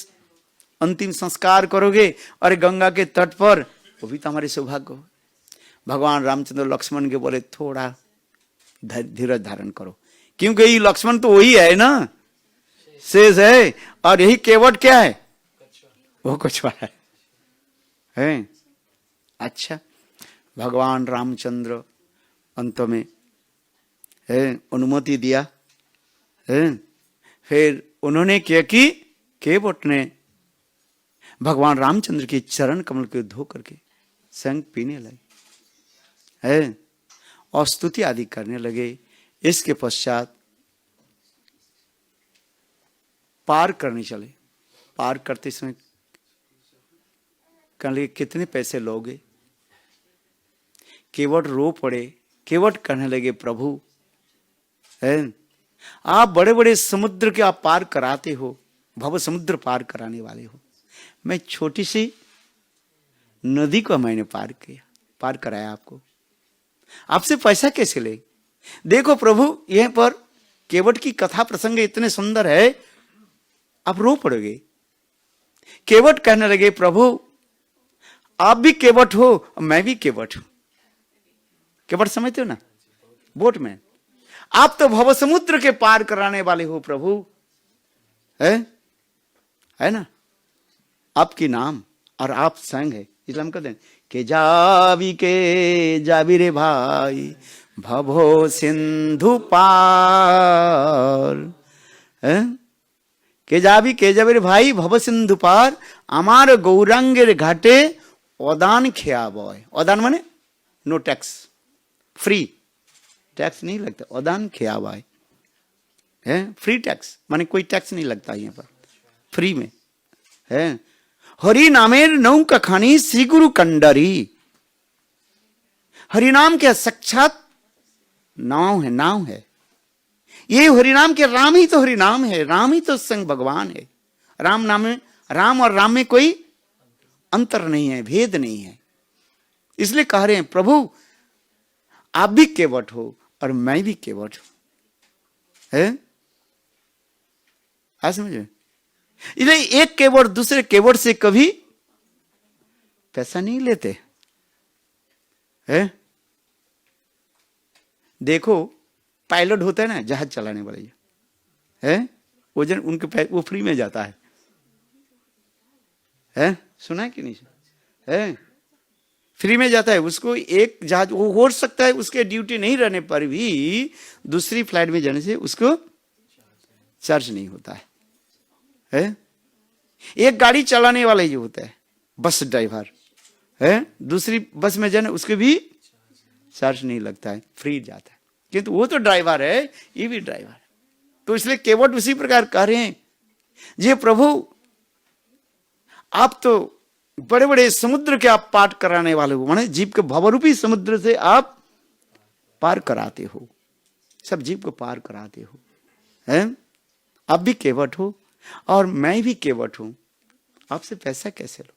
अंतिम संस्कार करोगे और गंगा के तट पर, वो भी तो हमारे सौभाग्य हो। भगवान रामचंद्र लक्ष्मण के बोले थोड़ा धीरज धारण करो, क्योंकि ये लक्ष्मण तो वही है ना, शेष है, और यही केवट क्या है, वो कछुआ है। अच्छा भगवान रामचंद्र अंत में है अनुमति दिया है। फिर उन्होंने क्या कि केवट ने भगवान रामचंद्र के चरण कमल को धो करके संग पीने लगे है और स्तुति आदि करने लगे। इसके पश्चात पार करने चले। पार करते समय कहने लगे कितने पैसे लोगे? केवट रो पड़े। केवट कहने लगे प्रभु है आप बड़े बड़े समुद्र के आप पार कराते हो, भव समुद्र पार कराने वाले हो, मैं छोटी सी नदी को मैंने पार कराया आपको, आपसे पैसा कैसे ले? देखो प्रभु यहां पर केवट की कथा प्रसंग इतने सुंदर है, आप रो पड़ोगे। केवट कहने लगे प्रभु आप भी केवट हो और मैं भी केवट हूं। केवट समझते हो ना, बोट में आप तो भव समुद्र के पार कराने वाले हो प्रभु, है ना, आपकी नाम और आप संग है, इसलिए हम कहते हैं के जाबी रे भाई भवो सिंधु पार, के जाबी रे भाई भव सिंधु पार, अमार गौरांगेर घाटे ओदान खेया बॉय। ओदान माने नो टैक्स, फ्री, टैक्स नहीं लगता, ओदान खेया बॉय है, फ्री टैक्स माने कोई टैक्स नहीं लगता यहाँ पर, फ्री में है। हरि नामेर नौका खानी श्री गुरु कंडरी, हरिनाम के साक्षात नाव है, नाव है ये हरिनाम के। राम ही तो हरिनाम है, राम ही तो संग भगवान है। राम नाम में, राम और राम में कोई अंतर नहीं है, भेद नहीं है। इसलिए कह रहे हैं प्रभु आप भी केवट हो और मैं भी केवट हूं, है आज समझे। इसलिए एक केवट दूसरे केवट से कभी पैसा नहीं लेते है। देखो पायलट होता है ना, जहाज चलाने वाले है, वजन उनके वो फ्री में जाता है, सुना है कि नहीं है, फ्री में जाता है, उसको एक जहाज वो हो सकता है उसके ड्यूटी नहीं रहने पर भी दूसरी फ्लाइट में जाने से उसको चार्ज नहीं होता है? एक गाड़ी चलाने वाला जो होता है बस ड्राइवर है, दूसरी बस में जाने उसके भी चार्ज नहीं लगता है, फ्री जाता है। किंतु वो तो ड्राइवर है, ये भी ड्राइवर है। तो इसलिए केवट उसी प्रकार कह रहे हैं, ये प्रभु आप तो बड़े बड़े समुद्र के आप पार कराने वाले हो, माने जीव के भवरूपी समुद्र से आप पार कराते हो, सब जीव को पार कराते हो, हैं? आप भी केवट हो और मैं भी केवट हूं, आपसे पैसा कैसे लो?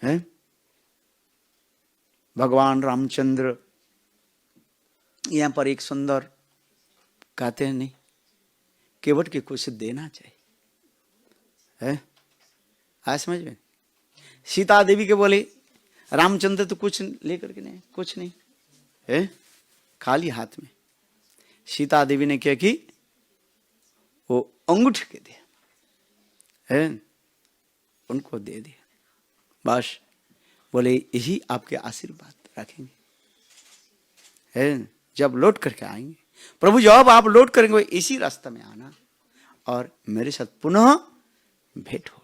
हैं? भगवान रामचंद्र यहां पर एक सुंदर कहते हैं, नहीं केवट के कुछ देना चाहिए, है? आज समझ में? सीता देवी के बोले रामचंद्र तो कुछ लेकर के नहीं, कुछ नहीं है, खाली हाथ में। सीता देवी ने क्या की, वो अंगूठे के दिया है, उनको दे दिया, बस बोले यही आपके आशीर्वाद रखेंगे, है? जब लौट करके आएंगे प्रभु, जब आप लौट करेंगे इसी रास्ते में आना और मेरे साथ पुनः भेंट होगा।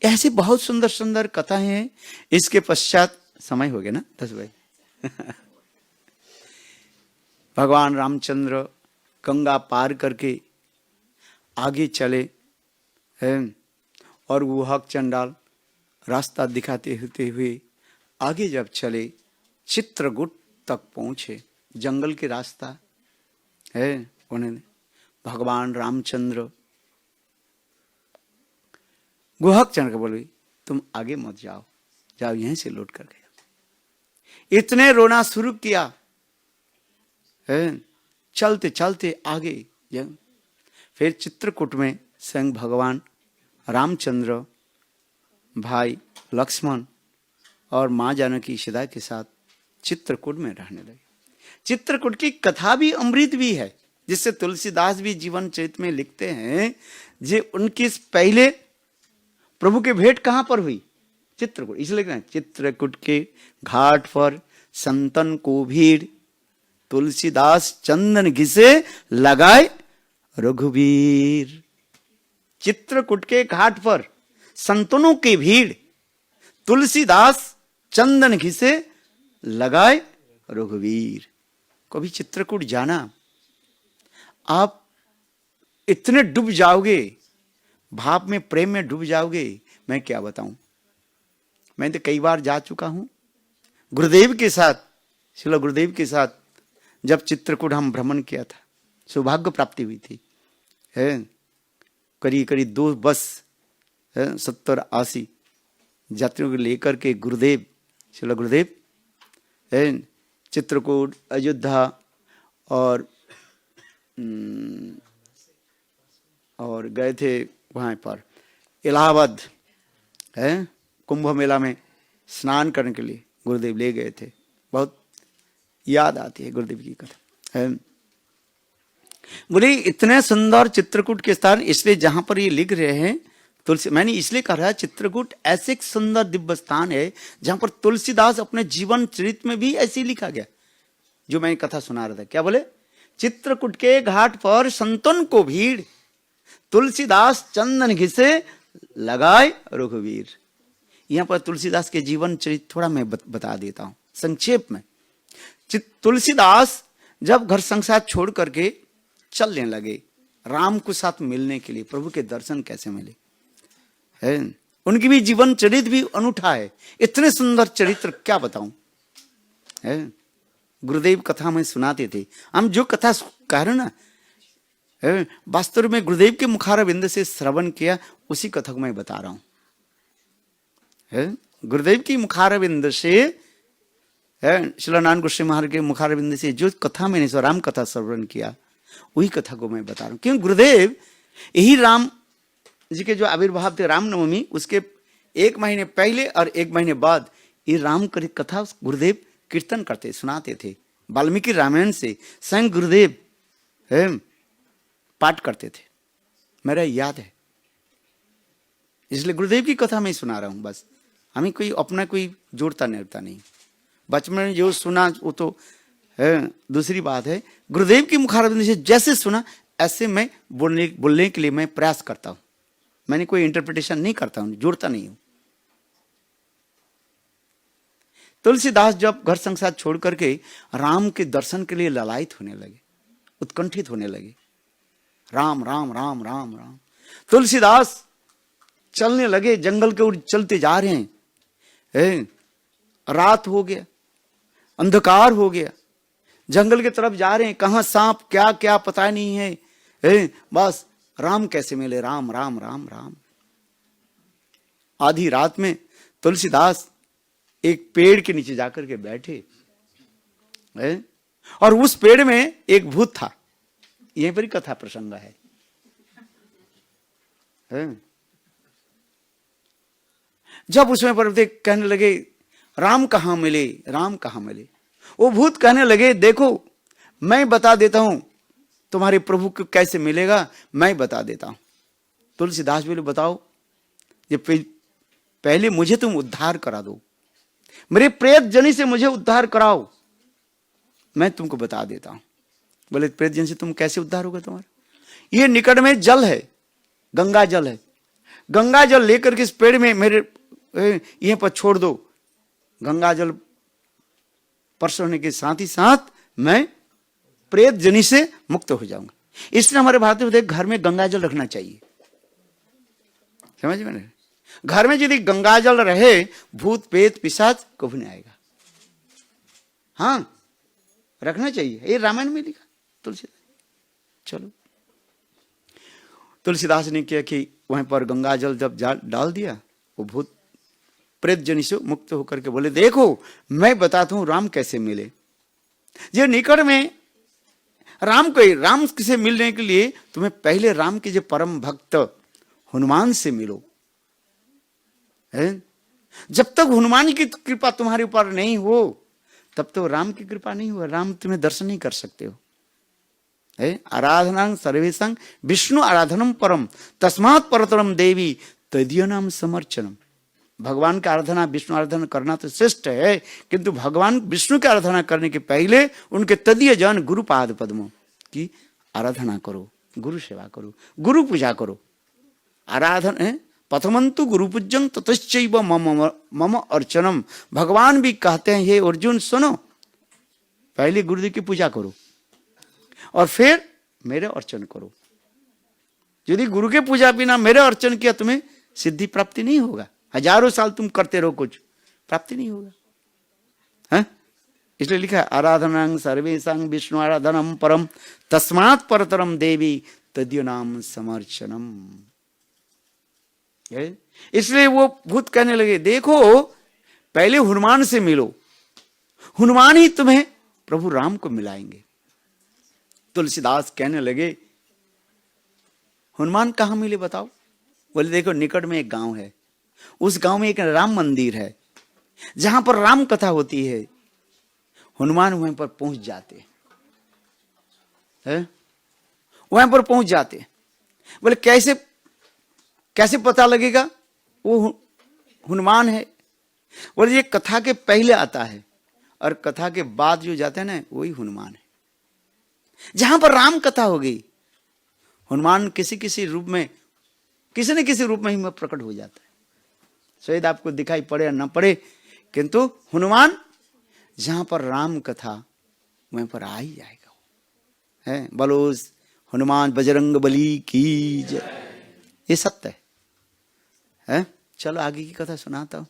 ऐसे बहुत सुंदर सुंदर कथाएं हैं। इसके पश्चात समय हो गया ना 10 बजे भगवान रामचंद्र गंगा पार करके आगे चले हैं और गुहक चंडाल रास्ता दिखाते होते हुए आगे जब चले चित्रकूट तक पहुंचे, जंगल के रास्ता है, उन्होंने भगवान रामचंद्र गुहक चंद्र को बोले तुम आगे मत जाओ, जाओ यहीं से लौट कर गया। इतने रोना शुरू किया है, चलते चलते आगे फिर चित्रकूट में स्वयं भगवान रामचंद्र भाई लक्ष्मण और मां जानकी सीता के साथ चित्रकूट में रहने लगे। चित्रकूट की कथा भी अमृत भी है, जिससे तुलसीदास भी जीवन चरित्र में लिखते हैं, जे उनकी पहले प्रभु के भेंट कहां पर हुई? चित्रकूट। इसलिए चित्रकूट के घाट पर संतन को भीड़, तुलसीदास चंदन घिसे लगाए रघुवीर। चित्रकूट के घाट पर संतनों की भीड़, तुलसीदास चंदन घिसे लगाए रघुवीर। कभी चित्रकूट जाना, आप इतने डूब जाओगे, भाव में प्रेम में डूब जाओगे, मैं क्या बताऊं। मैं तो कई बार जा चुका हूं गुरुदेव के साथ, श्रील गुरुदेव के साथ जब चित्रकूट हम भ्रमण किया था, सौभाग्य प्राप्ति हुई थी, है करीब करीब 2 बस 70-80 यात्रियों को लेकर के गुरुदेव श्रील गुरुदेव है चित्रकूट, अयोध्या और गए थे वहां पर इलाहाबाद है, कुंभ मेला में स्नान करने के लिए गुरुदेव ले गए थे। बहुत याद आती है गुरुदेव की कथा है। बोले इतने सुंदर चित्रकूट के स्थान, इसलिए जहां पर ये लिख रहे हैं तुलसी, मैंने इसलिए कहा चित्रकूट ऐसे एक सुंदर दिव्य स्थान है जहां पर तुलसीदास अपने जीवन चरित्र में भी ऐसे ही लिखा गया, जो मैं कथा सुना रहा था। क्या बोले? चित्रकूट के घाट पर संतन को भीड़, तुलसीदास चंदन घिसे लगाए रघुवीर। यहां पर तुलसीदास के जीवन चरित्र थोड़ा मैं बता देता हूं संक्षेप में। तुलसीदास जब घर संसार छोड़ करके चलने लगे राम को साथ मिलने के लिए, प्रभु के दर्शन कैसे मिले है, उनकी भी जीवन चरित्र भी अनूठा है। इतने सुंदर चरित्र क्या बताऊं है। गुरुदेव कथा में सुनाते थे, हम जो कथा कह रहे ना वास्तव में गुरुदेव के मुखारविंद से श्रवण किया, उसी कथा को मैं बता रहा हूं है। गुरुदेव की मुखारविंद से शिलानंद गोस्वामी महाराज के मुखारविंद से जो कथा मैंने राम कथा श्रवण किया, वही कथा को मैं बता रहा हूं। क्योंकि गुरुदेव यही राम जी के जो आविर्भाव थे रामनवमी, उसके 1 महीने पहले और 1 महीने बाद ये राम कथा गुरुदेव कीर्तन करते सुनाते थे। वाल्मीकि रामायण से स्वयं गुरुदेव पाठ करते थे, मेरा याद है। इसलिए गुरुदेव की कथा मैं सुना रहा हूं बस। हमें कोई अपना कोई जोड़ता नहीं। बचपन में जो सुना वो तो है, दूसरी बात है। गुरुदेव की मुखारबिंद से जैसे सुना ऐसे मैं बोलने के लिए मैं प्रयास करता हूं। मैंने कोई इंटरप्रिटेशन नहीं करता हूं, जोड़ता नहीं हूं। तुलसीदास जब घर संसार छोड़ करके राम के दर्शन के लिए ललायित होने लगे, उत्कंठित होने लगे, राम राम राम राम राम, तुलसीदास चलने लगे, जंगल के ओर चलते जा रहे हैं। रात हो गया, अंधकार हो गया, जंगल की तरफ जा रहे हैं, कहां सांप क्या क्या पता नहीं है। बस राम कैसे मिले, राम राम राम राम। आधी रात में तुलसीदास एक पेड़ के नीचे जाकर के बैठे, और उस पेड़ में एक भूत था। यहीं पर ही कथा प्रसंग है। जब उसमें पर कहने लगे राम कहां मिले, राम कहां मिले, वो भूत कहने लगे देखो मैं बता देता हूं तुम्हारे प्रभु को कैसे मिलेगा, मैं बता देता हूं। तुलसीदास बोले बताओ, ये पहले मुझे तुम उद्धार करा दो, मेरे प्रेत जनी से मुझे उद्धार कराओ, मैं तुमको बता देता हूं। बोले प्रेत जन से तुम कैसे उद्धार होगा तुम्हारा? ये निकट में जल है, गंगा जल है, गंगा जल लेकर के इस पेड़ में मेरे यहीं पर छोड़ दो। गंगा जल स्पर्श होने के साथ ही साथ मैं प्रेत जनी से मुक्त हो जाऊंगा। इसलिए हमारे भारतीय में घर में गंगा जल रखना चाहिए। समझ में? घर में यदि गंगा जल रहे, भूत प्रेत पिशाच कभी नहीं आएगा। हाँ, रखना चाहिए। ये रामायण में लिखा तुलसीदास। चलो, तुलसीदास ने किया कि वहीं पर गंगा जल जब डाल दिया, वो भूत प्रेत जनी से मुक्त होकर के बोले देखो मैं बताता हूं राम कैसे मिले। जो निकट में राम से मिलने के लिए तुम्हें पहले राम के जो परम भक्त हनुमान से मिलो। जब तक हनुमान की कृपा तुम्हारे ऊपर नहीं हो तब तो राम की कृपा नहीं हुआ, राम तुम्हें दर्शन नहीं कर सकते हो। आराधना सर्वेशं विष्णु आराधनम परम तस्मात् परतरम देवी तदीय नाम समर्चनम। भगवान की आराधना, विष्णु आराधना करना तो श्रेष्ठ है, किंतु भगवान विष्णु की आराधना करने के पहले उनके तदीय जन गुरु पाद पद्मों की आराधना करो, गुरु सेवा करो, गुरु पूजा करो। आराधना प्रथमंतु गुरु पूज्यं ततश्चैव मम अर्चनम। भगवान भी कहते हैं हे अर्जुन सुनो, पहले गुरुदेव की पूजा करो और फिर मेरे अर्चन करो। यदि गुरु के पूजा बिना मेरे अर्चन किया तुम्हें सिद्धि प्राप्ति नहीं होगा। हजारों साल तुम करते रहो, कुछ प्राप्ति नहीं होगा। है इसलिए लिखा है आराधना सर्वेशं विष्णु आराधनम परम तस्मात् परतरम देवी तदीय नाम समर्चनम। इसलिए वो भूत कहने लगे देखो पहले हनुमान से मिलो, हनुमान ही तुम्हें प्रभु राम को मिलाएंगे। तुलसीदास कहने लगे हनुमान कहां मिले बताओ? बोले देखो निकट में एक गांव है, उस गांव में एक राम मंदिर है, जहां पर राम कथा होती है। हनुमान वहां पर पहुंच जाते हैं, वहां पर पहुंच जाते। बोले कैसे कैसे पता लगेगा वो हनुमान है? बोले ये कथा के पहले आता है और कथा के बाद जो जाते हैं ना वही हनुमान है। जहां पर राम कथा हो गई, हनुमान किसी किसी रूप में, किसी न किसी रूप में ही प्रकट हो जाता है। शायद आपको दिखाई पड़े या ना पड़े, किंतु हनुमान जहां पर राम कथा वहीं पर आ ही जाएगा। है बोलो हनुमान बजरंग बली की जय। ये सत्य है। चलो आगे की कथा सुनाता हूं,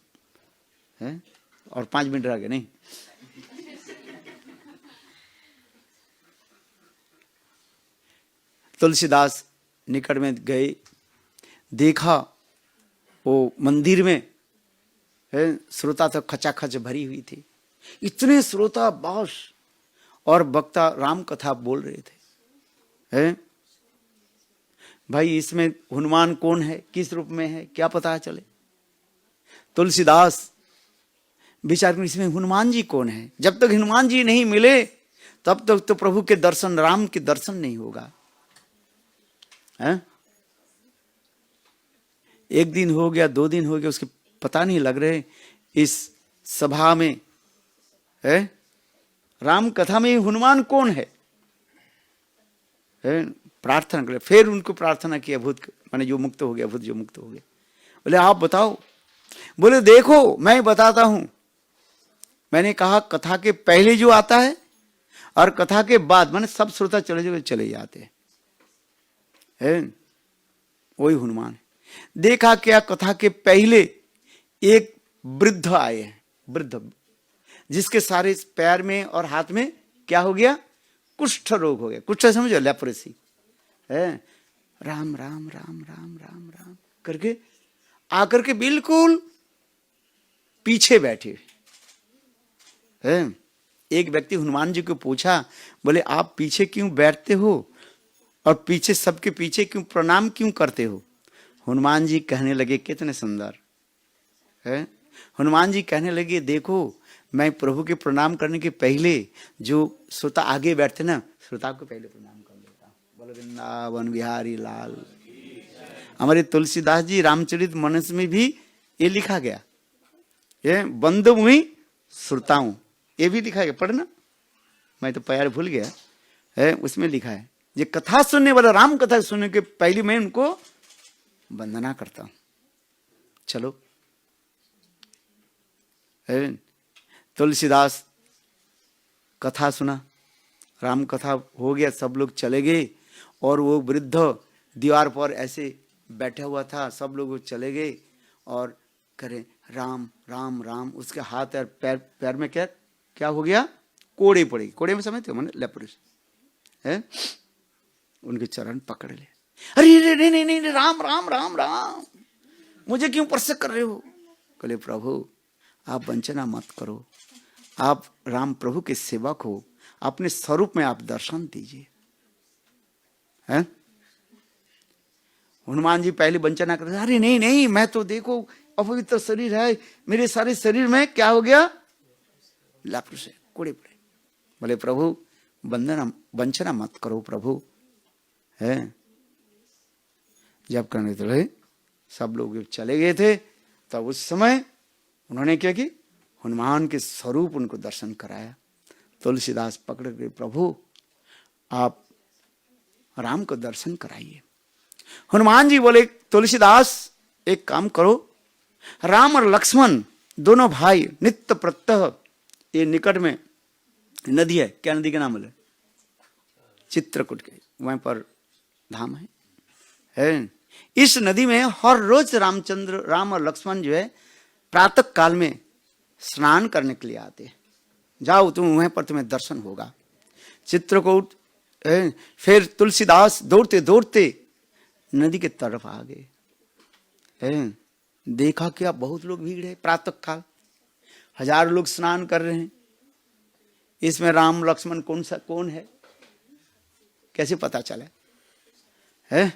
है और 5 मिनट रह गए। नहीं, तुलसीदास निकट में गए, देखा वो मंदिर में है श्रोता तो खचाखच भरी हुई थी। इतने श्रोता बास और वक्ता राम कथा बोल रहे थे। है भाई इसमें हनुमान कौन है, किस रूप में है, क्या पता चले। तुलसीदास विचार करें इसमें हनुमान जी कौन है। जब तक हनुमान जी नहीं मिले तब तक तो प्रभु के दर्शन, राम के दर्शन नहीं होगा। है? 1 दिन हो गया, 2 दिन हो गया, उसके पता नहीं लग रहे इस सभा में है राम कथा में हनुमान कौन है? प्रार्थना कर, फिर उनको प्रार्थना किया, भूत माने जो मुक्त हो गया, भूत जो मुक्त हो गया। बोले आप बताओ। बोले देखो मैं बताता हूं। मैंने कहा कथा के पहले जो आता है और कथा के बाद, माने सब श्रोता चले जाते हैं, वही हनुमान है। देखा क्या, कथा के पहले एक वृद्ध आए हैं, वृद्ध जिसके सारे पैर में और हाथ में क्या हो गया, कुष्ठ रोग हो गया। कुष्ठ समझो, लेप्रेसी है। राम राम राम राम राम राम करके आकर के बिल्कुल पीछे बैठे हैं। एक व्यक्ति हनुमान जी को पूछा, बोले आप पीछे क्यों बैठते हो और पीछे सबके पीछे क्यों प्रणाम क्यों करते हो? हनुमान जी कहने लगे, कितने सुंदर है। हनुमान जी कहने लगे देखो मैं प्रभु के प्रणाम करने के पहले जो श्रोता आगे बैठते ना, श्रोता को पहले प्रणाम कर लेता हूं। बोलो वृंदावन बिहारी लाल। हमारे तुलसीदास जी रामचरित मानस में भी ये लिखा गया, ये बंद हुई श्रोताओं, ये भी लिखा गया, पढ़ना, मैं तो पैर भूल गया है। उसमें लिखा है ये कथा सुनने वाला, राम कथा सुनने के पहले मैं उनको वंदना करता हूं। चलो तुलसीदास कथा सुना, राम कथा हो गया, सब लोग चले गए और वो वृद्ध दीवार पर ऐसे बैठा हुआ था, सब लोग चले गए और करे राम राम राम। उसके हाथ और पैर में क्या हो गया, कोड़े पड़े। कोड़े में समझते हो, मैंने लेप्रोस है। उनके चरण पकड़ ले, अरे नहीं नहीं नहीं, राम राम राम राम, मुझे क्यों स्पर्श कर रहे हो? बोले प्रभु आप वंचना मत करो, आप राम प्रभु के सेवक हो, अपने स्वरूप में आप दर्शन दीजिए। हैं? हनुमान जी पहले वंचना कर रहे, अरे नहीं नहीं, मैं तो देखो अपवित्र शरीर है, मेरे सारे शरीर में क्या हो गया, लेप्रोस है, कोड़े पड़े। बोले प्रभु वंचना मत करो प्रभु है। जब करने तो सब लोग चले गए थे, तब उस समय उन्होंने क्या की, हनुमान के स्वरूप उनको दर्शन कराया। तुलसीदास पकड़ के, प्रभु आप राम को दर्शन कराइए। हनुमान जी बोले तुलसीदास एक काम करो, राम और लक्ष्मण दोनों भाई नित्य प्रत्यह, ये निकट में नदी है, क्या नदी का नाम बोले, चित्रकूट के, वहां पर धाम है। इस नदी में हर रोज राम और लक्ष्मण जो है प्रातः काल में स्नान करने के लिए आते हैं। जाओ तुम वहां पर, तुम्हें दर्शन होगा। चित्रकूट। फिर तुलसीदास दौड़ते दौड़ते नदी के तरफ आ गए। देखा क्या, बहुत लोग भीड़ है, प्रातः काल, हजारों लोग स्नान कर रहे हैं। इसमें राम लक्ष्मण कौन है, कैसे पता चला है?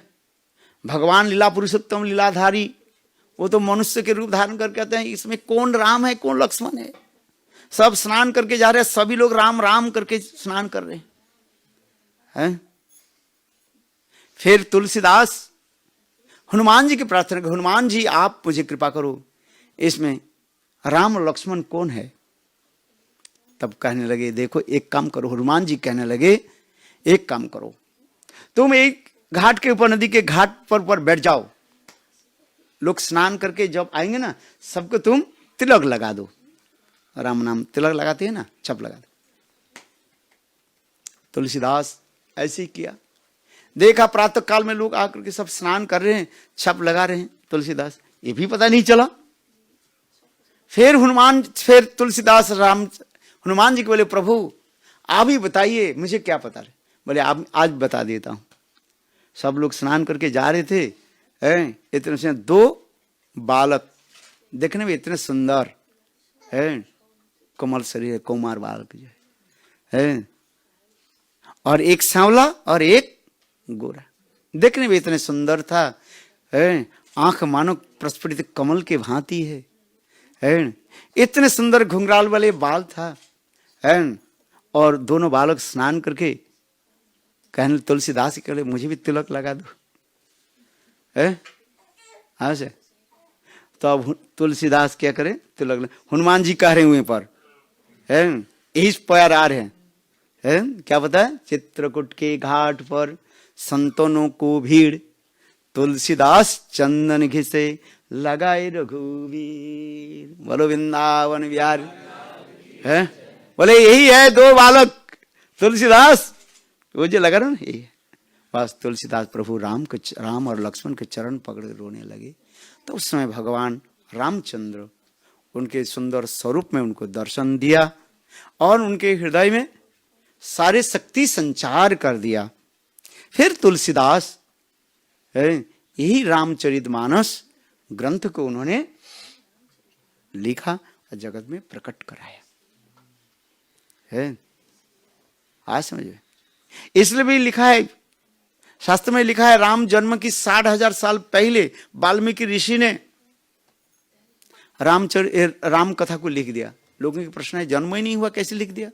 भगवान लीला पुरुषोत्तम लीलाधारी, वो तो मनुष्य के रूप धारण करके आते हैं। इसमें कौन राम है कौन लक्ष्मण है? सब स्नान करके जा रहे हैं, सभी लोग राम राम करके स्नान कर रहे हैं। फिर तुलसीदास हनुमान जी की प्रार्थना कर, हनुमान जी आप मुझे कृपा करो, इसमें राम और लक्ष्मण कौन है? तब कहने लगे देखो एक काम करो, हनुमान जी कहने लगे एक काम करो, तुम एक घाट के ऊपर, नदी के घाट पर बैठ जाओ, लोग स्नान करके जब आएंगे ना, सबको तुम तिलक लगा दो। राम नाम तिलक लगाते हैं ना, छप लगा दो। तुलसीदास ऐसे ही किया। देखा प्रातः काल में लोग आकर के सब स्नान कर रहे हैं, छप लगा रहे हैं। तुलसीदास ये भी पता नहीं चला। फिर तुलसीदास हनुमान जी को बोले प्रभु आप ही बताइए, मुझे क्या पता है? बोले आप आज बता देता हूं। सब लोग स्नान करके जा रहे थे, इतने से दो बालक, देखने में इतने सुंदर है, कोमल शरीर है, कुमार बालक जो है, और एक सांवला और एक गोरा, देखने में इतने सुंदर था। आंख मानो प्रस्फुटित कमल के भांति है। इतने सुंदर घुंघराल वाले बाल था। और दोनों बालक स्नान करके कहने तुलसीदास के लिए मुझे भी तिलक लगा दो। हाँ से तो अब तुलसीदास क्या करे, तो लग हनुमान जी कह रहे हुए पर है, यही प्यार आ रहे हैं, क्या पता है, चित्रकूट के घाट पर संतनों को भीड़, तुलसीदास चंदन घिसे लगाए रघुवीर। बोलो वृंदावन विहार है, बोले यही है दो बालक तुलसीदास, वो जो लगा रहा ना यही है। बस तुलसीदास प्रभु राम और लक्ष्मण के चरण पकड़ रोने लगे। तो उस समय भगवान रामचंद्र उनके सुंदर स्वरूप में उनको दर्शन दिया और उनके हृदय में सारे शक्ति संचार कर दिया। फिर तुलसीदास यही रामचरितमानस ग्रंथ को उन्होंने लिखा और जगत में प्रकट कराया है। आज समझे, इसलिए भी लिखा है, शास्त्र में लिखा है, राम जन्म की 60,000 साल पहले वाल्मीकि ऋषि ने राम कथा को लिख दिया। लोगों के प्रश्न है, जन्म ही नहीं हुआ कैसे लिख दिया?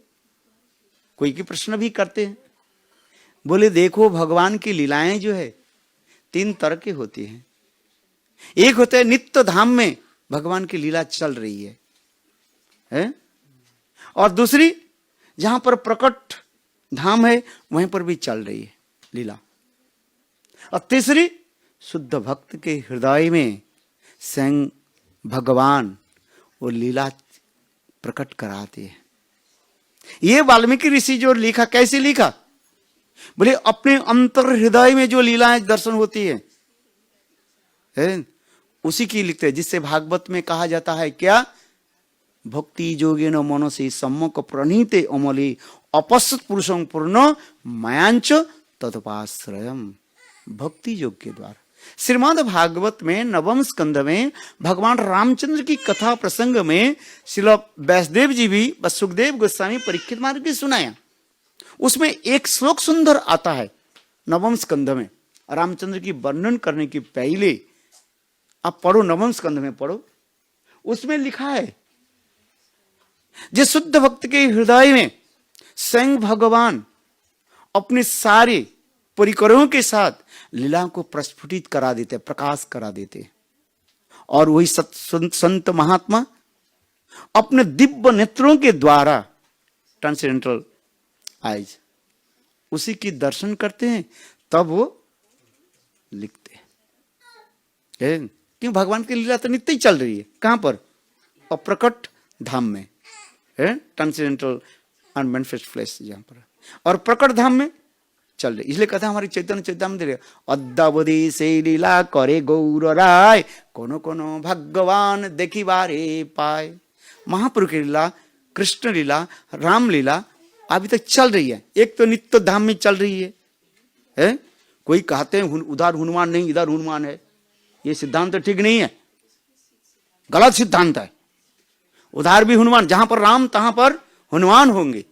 कोई की प्रश्न भी करते हैं। बोले देखो, भगवान की लीलाएं जो है 3 तरह की होती हैं। एक होता है नित्य धाम में भगवान की लीला चल रही है? और दूसरी जहां पर प्रकट धाम है वहीं पर भी चल रही है लीला। और तीसरी शुद्ध भक्त के हृदय में स्वयं भगवान वो लीला प्रकट कराते हैं। ये वाल्मीकि ऋषि जो लिखा, कैसे लिखा? बोले अपने अंतर हृदय में जो लीलाएं दर्शन होती है उसी की लिखते हैं, जिससे भागवत में कहा जाता है क्या, भक्ति जोगेन मनसि सम्यक प्रणीते अमली अपश्यत पुरुषं पूर्ण मायांच तदुपाश्रयम्। भक्ति योग के द्वारा श्रीमद् भागवत में 9वें स्कंध में भगवान रामचंद्र की कथा प्रसंग में श्रील व्यासदेव जी भी व सुखदेव गोस्वामी परीक्षित मार्ग भी सुनाया। उसमें एक श्लोक सुंदर आता है 9वें स्कंध में, रामचंद्र की वर्णन करने की पहले आप पढ़ो, 9वें स्कंध में पढ़ो। उसमें लिखा है, जिस शुद्ध भक्त के हृदय में स्वयं भगवान अपने सारे परिकरों के साथ लीला को प्रस्फुटित करा देते, प्रकाश करा देते, और वही संत महात्मा अपने दिव्य नेत्रों के द्वारा, ट्रांसेंडेंटल आइज, उसी की दर्शन करते हैं, तब वो लिखते हैं। क्यों? भगवान की लीला तो नित्य ही चल रही है। कहां पर? अप्रकट धाम में, ट्रांसेंडेंटल एंड मैनिफेस्ट फ्लेश जहां पर, और प्रकट धाम में चल रही। इसलिए कहते हैं हमारी चैतन्य चैतन्य अद्यावधि से लीला करे गौर राय, कोनो कोनो भगवान देखी बारे पाए। महाप्रभु की लीला, कृष्ण लीला, राम लीला अभी तक चल रही है। एक तो नित्य धाम में चल रही है? कोई कहते हैं उधर हनुमान नहीं इधर हनुमान है, ये सिद्धांत तो ठीक नहीं है, गलत सिद्धांत है। उधर भी हनुमान, जहां पर राम तहां पर हनुमान होंगे।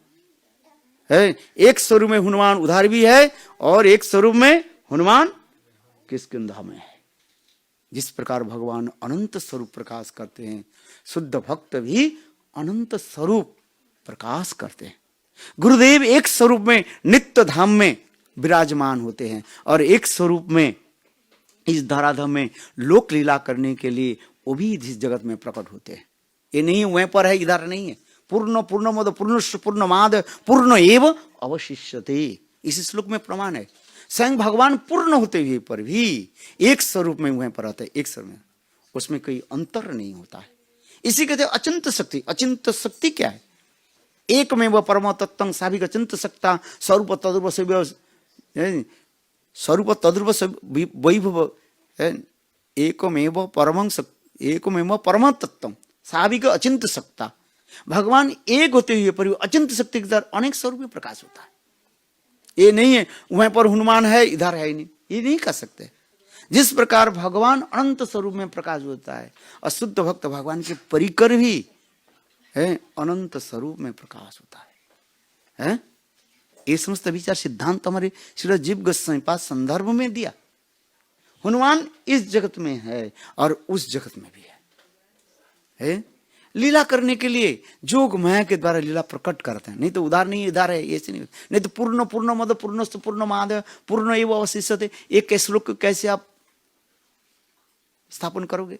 एक स्वरूप में हनुमान उधर भी है और एक स्वरूप में हनुमान किष्किंधा में है। जिस प्रकार भगवान अनंत स्वरूप प्रकाश करते हैं, शुद्ध भक्त भी अनंत स्वरूप प्रकाश करते हैं। गुरुदेव एक स्वरूप में नित्य धाम में विराजमान होते हैं और एक स्वरूप में इस धराधाम में लोक लीला करने के लिए वो भी इस जगत में प्रकट होते हैं। ये नहीं वहीं पर है, इधर नहीं है। पूर्ण पूर्णमद पूर्णस्य पूर्णमाद पूर्ण एव अवशिष्यते, इस श्लोक में प्रमाण है। स्वयं भगवान पूर्ण होते हुए पर भी एक स्वरूप में वहीं पर रहते हैं, एक स्वरूप में, उसमें कोई अंतर नहीं होता है। इसी कहते अचिंत शक्ति। अचिंत शक्ति क्या है? एक में वह परम तत्व साभिक अचिंत शक्ता स्वरूप तद्रूप स्वरूप तद्रूप वैभव एकमेव परम तत्व साभिक अचिंत शक्ता। भगवान एक होते हुए पर अचिंत शक्ति के द्वारा अनेक स्वरूप में प्रकाश होता है। ये नहीं है वहीं पर हनुमान है इधर है ही नहीं, ये नहीं कर सकते। जिस प्रकार भगवान अनंत स्वरूप में प्रकाश होता है, अशुद्ध भक्त भगवान के परिकर भी है अनंत स्वरूप में प्रकाश होता है। ये समस्त विचार सिद्धांत हमारे श्री जीव गोस्वामी पास संदर्भ में दिया। हनुमान इस जगत में है और उस जगत में भी है। लीला करने के लिए जोग माया के द्वारा लीला प्रकट करते हैं, नहीं तो उधार नहीं इधर है, ऐसे नहीं तो पूर्ण पूर्ण मद पूर्णस्तु पूर्ण माद पूर्ण एवं अवशिष्यते। एक श्लोक को कैसे आप स्थापन करोगे?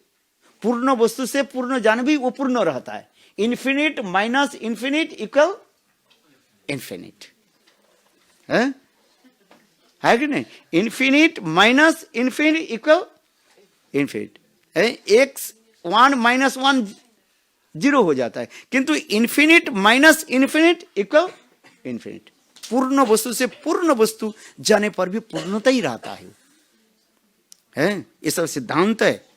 पूर्ण वस्तु से पूर्ण ज्ञान भी वो पूर्ण रहता है। Infinite minus infinite equal infinite है कि नहीं? Infinite minus infinite equal infinite है। एक्स 1 माइनस 1 0 हो जाता है, किंतु infinite minus infinite equal infinite. पूर्ण वस्तु से पूर्ण वस्तु जाने पर भी पूर्णता ही रहता है। ये सब सिद्धांत है।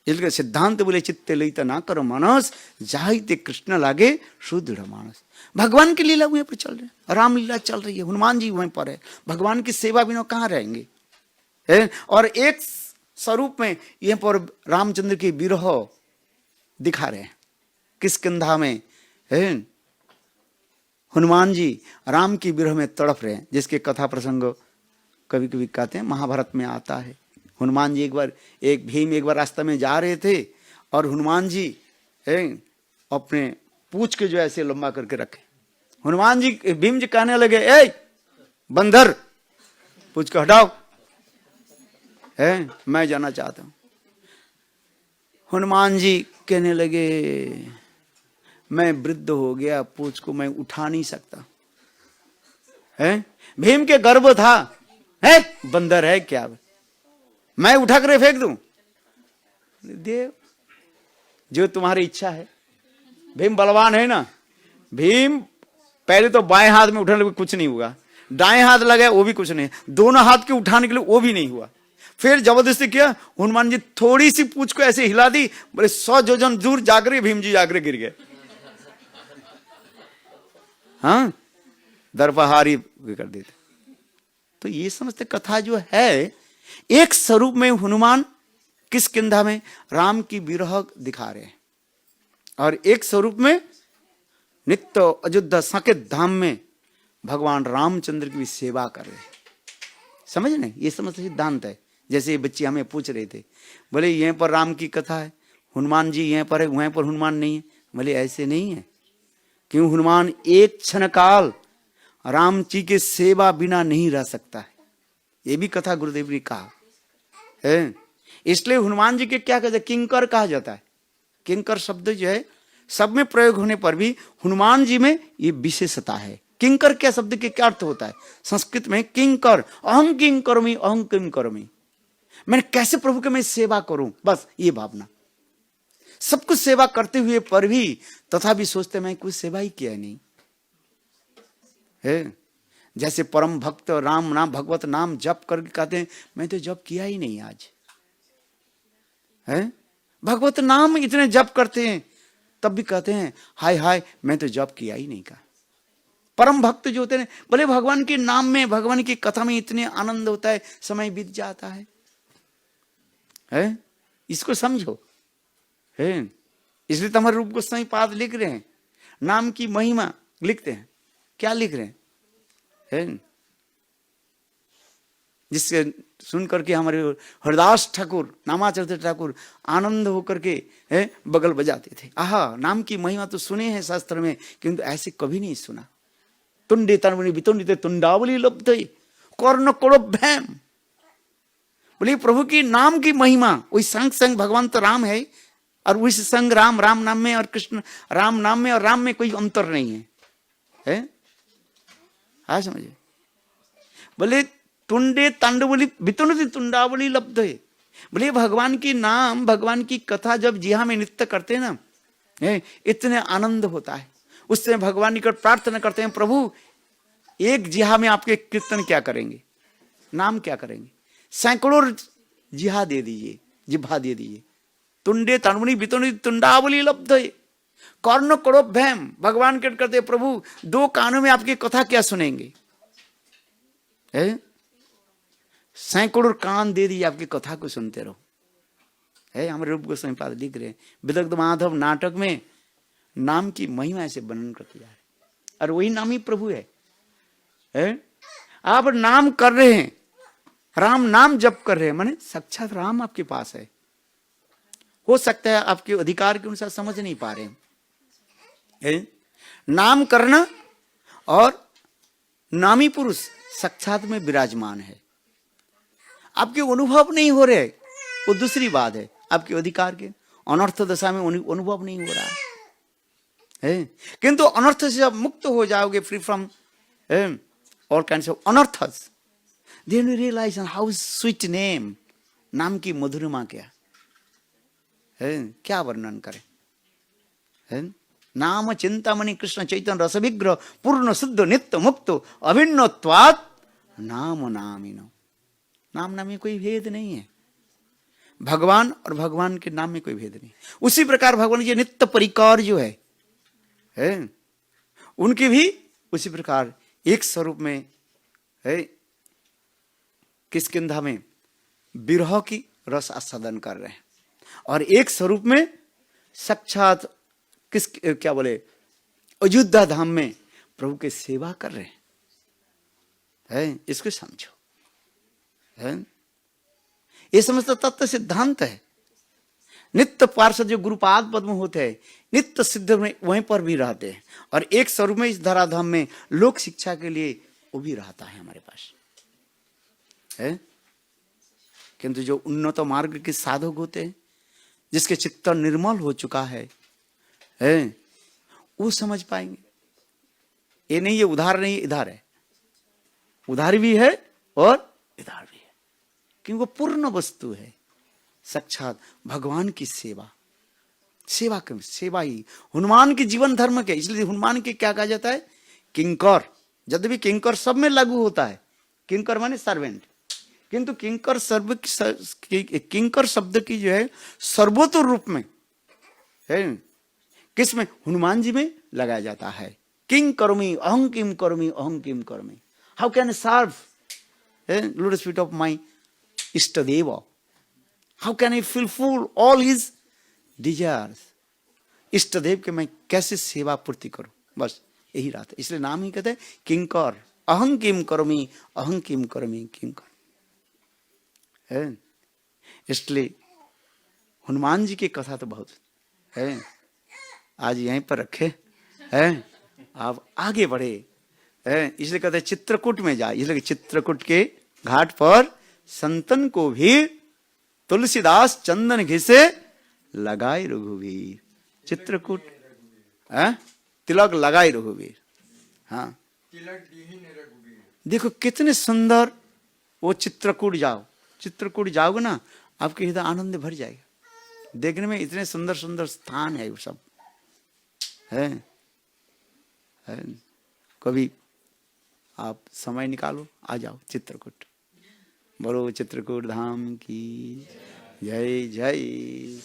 इसलिए सिद्धांत बोले चित्ते ललित ना करो मानस, जाहिते कृष्ण लागे सुदृढ़ मानस। भगवान की लीला वहीं पर चल रही है, रामलीला चल रही है, हनुमान जी वहीं पर है। भगवान की सेवा बिना कहाँ रहेंगे? है? और एक स्वरूप में यहां पर रामचंद्र की विरह दिखा रहे हैं। किष्किंधा में है हनुमान जी राम की विरह में तड़प रहे हैं, जिसके कथा प्रसंग कभी कभी कहते हैं महाभारत में आता है। हनुमान जी भीम एक बार रास्ते में जा रहे थे और हनुमान जी अपने पूछ के जो ऐसे लंबा करके रखे। हनुमान जी भीम जी कहने लगे, ए बंदर पूछ को हटाओ, मैं जाना चाहता हूं। हनुमान जी कहने लगे, मैं वृद्ध हो गया, पूछ को मैं उठा नहीं सकता। भीम के गर्भ था, बंदर है क्या, मैं उठा कर फेंक दूं? देव जो तुम्हारी इच्छा है। भीम बलवान है ना। भीम पहले तो बाएं हाथ में उठाने के कुछ नहीं हुआ, दाएं हाथ लगा वो भी कुछ नहीं, दोनों हाथ के उठाने के लिए वो भी नहीं हुआ। फिर जबरदस्ती किया, हनुमान जी थोड़ी सी पूंछ को ऐसे हिला दी, बोले 100 योजन दूर जागरे, भीम जी जागरे गिर गए। हाँ, दरपहारी कर देते। तो ये समझते कथा जो है, एक स्वरूप में हनुमान किष्किंधा में राम की विरह दिखा रहे हैं, और एक स्वरूप में नित्य अयोध्या साकेत धाम में भगवान रामचंद्र की भी सेवा कर रहे हैं। समझ नहीं? ये समझ सिद्धांत है। जैसे ये बच्चे हमें पूछ रहे थे, बोले यहीं पर राम की कथा है, हनुमान जी यहीं पर है, वहीं पर हनुमान नहीं है। बोले ऐसे नहीं है, क्यों? हनुमान एक क्षण काल राम जी के सेवा बिना नहीं रह सकता है। ये भी कथा गुरुदेव ने कहा है। इसलिए हनुमान जी के क्या कहते हैं? किंकर कहा जाता है। किंकर शब्द जो है सब में प्रयोग होने पर भी हनुमान जी में ये विशेषता है। किंकर क्या शब्द के क्या अर्थ होता है? संस्कृत में किंकर, अहं किं करोमि, अहं किं करोमि, मैंने कैसे प्रभु के मैं सेवा करूं, बस ये भावना। सब कुछ सेवा करते हुए पर भी तथा भी सोचते मैं कुछ सेवा ही किया नहीं है। जैसे परम भक्त राम नाम भगवत नाम जप करके कहते हैं मैं तो जप किया ही नहीं आज है। भगवत नाम इतने जप करते हैं तब भी कहते हैं हाय हाय मैं तो जप किया ही नहीं। का परम भक्त जो होते हैं, बोले भगवान के नाम में, भगवान की कथा में इतने आनंद होता है, समय बीत जाता है। इसको समझो है। इसलिए तो हमारे रूप गोस्वामी पाद लिख रहे हैं, नाम की महिमा लिखते हैं। क्या लिख रहे हैं? जिससे सुन करके हमारे हरदास ठाकुर, नामाचर्य ठाकुर आनंद होकर के बगल बजाते थे। आहा, नाम की महिमा तो सुने हैं शास्त्र में, किंतु ऐसे कभी नहीं सुना। तुंडे तनवनी बितुंडिते तुंडावली लब्धे कर्ण कोड़भ्याम। बोले प्रभु की नाम की महिमा, वही संग संग भगवान तो राम है, और उस संग राम, राम नाम में और कृष्ण राम नाम में और राम में कोई अंतर नहीं है। हाँ समझे? बोले तुंडे तांडवली बितुंडिते तुंडावली लब्धे। बोले भगवान की नाम, भगवान की कथा जब जिहा में नृत्य करते हैं ना, इतने आनंद होता है। उससे भगवान निकट प्रार्थना करते हैं, प्रभु एक जिहा में आपके कीर्तन क्या करेंगे, नाम क्या करेंगे, सैकड़ों जिहा दे दीजिए, जिभा दे दीजिए। तुंडे तणमुनि बितुंडी तुंडावली लब्धे कर्ण कोड़भ्याम। भगवान के करते प्रभु 2 कानों में आपकी कथा क्या सुनेंगे, सैकड़ों कान दे दीजिए, आपकी कथा को सुनते रहो। हमारे रूप गोस्वामी पाद लिख रहे हैं, विदग्ध माधव नाटक में नाम की महिमा ऐसे वर्णन करते जा रहे, और वही नाम ही प्रभु है। आप नाम कर रहे हैं, राम नाम जप कर रहे हैं, माने साक्षात राम आपके पास है। हो सकता है आपके अधिकार के अनुसार समझ नहीं पा रहे हैं। नाम करना और नामी पुरुष साक्षात में विराजमान है, आपके अनुभव नहीं हो रहे, वो दूसरी बात है। आपके अधिकार के, अनर्थ दशा में अनुभव नहीं हो रहा है। किंतु अनर्थ से आप मुक्त हो जाओगे, free from all kinds of अनर्थस, then you realize how sweet name, नाम की मधुरिमा क्या है, क्या वर्णन करें है? नाम चिंतामणि कृष्ण चैतन्य रसविग्रह पूर्ण शुद्ध नित्य मुक्त अभिन्नत्वात् नाम नामिनो। नाम नाम में कोई भेद नहीं है, भगवान और भगवान के नाम में कोई भेद नहीं। उसी प्रकार भगवान के नित्य परिकार जो है उनके भी उसी प्रकार एक स्वरूप में है, किष्किंधा में विरह की रस आस्वादन कर रहे हैं, और एक स्वरूप में साक्षात क्या बोले अयोध्या धाम में प्रभु के सेवा कर रहे हैं। इसको समझो है, ये समस्त तत्व सिद्धांत है। नित्य पार्षद जो गुरुपाद पद्म होते हैं, नित्य सिद्ध में वहीं पर भी रहते हैं, और एक स्वरूप में इस धराधाम में लोक शिक्षा के लिए वो भी रहता है हमारे पास है। किंतु जो उन्नत मार्ग के साधक होते हैं, जिसके चित्त निर्मल हो चुका है वो समझ पाएंगे। ये नहीं, ये उधार नहीं, इधर है, उधार भी है और इधर भी है, क्योंकि वो पूर्ण वस्तु है, साक्षात भगवान की सेवा। सेवा ही हनुमान के जीवन धर्म के, इसलिए हनुमान के क्या कहा जाता है, किंकर। जब भी किंकर सब में लागू होता है, किंकर माने सर्वेंट, किंतु किंकर शब्द की जो है सर्वोत्तम रूप में है किसमें, हनुमान जी में लगाया जाता है। किंग कर्मी अहं किम कर्मी अहं किम कर्मी, how can serve lotus feet of my इष्ट देव, how can I fulfil all his desires. इष्ट देव के मैं कैसे सेवा पूर्ति करूं, बस यही रहा था। इसलिए नाम ही कहते हैं किंकर, अहं किम कर्मी अहं किम कर्मी किंकर। इसलिए हनुमान जी की कथा तो बहुत है, आज यहीं पर रखे हैं, आप आगे बढ़े इसलिए कहते हैं चित्रकूट में जाए। इसलिए चित्रकूट के घाट पर संतन को भी तुलसीदास चंदन घिसे लगाए रघुवीर। चित्रकूट तिलक लगाए रघुवीर। हाँ, देखो कितने सुंदर वो चित्रकूट जाओ, चित्रकूट जाओगे ना, आपके हृदय आनंद भर जाएगा। देखने में इतने सुंदर सुंदर स्थान है वो सब है। कभी आप समय निकालो, आ जाओ चित्रकूट। बोलो चित्रकूट धाम की जय जय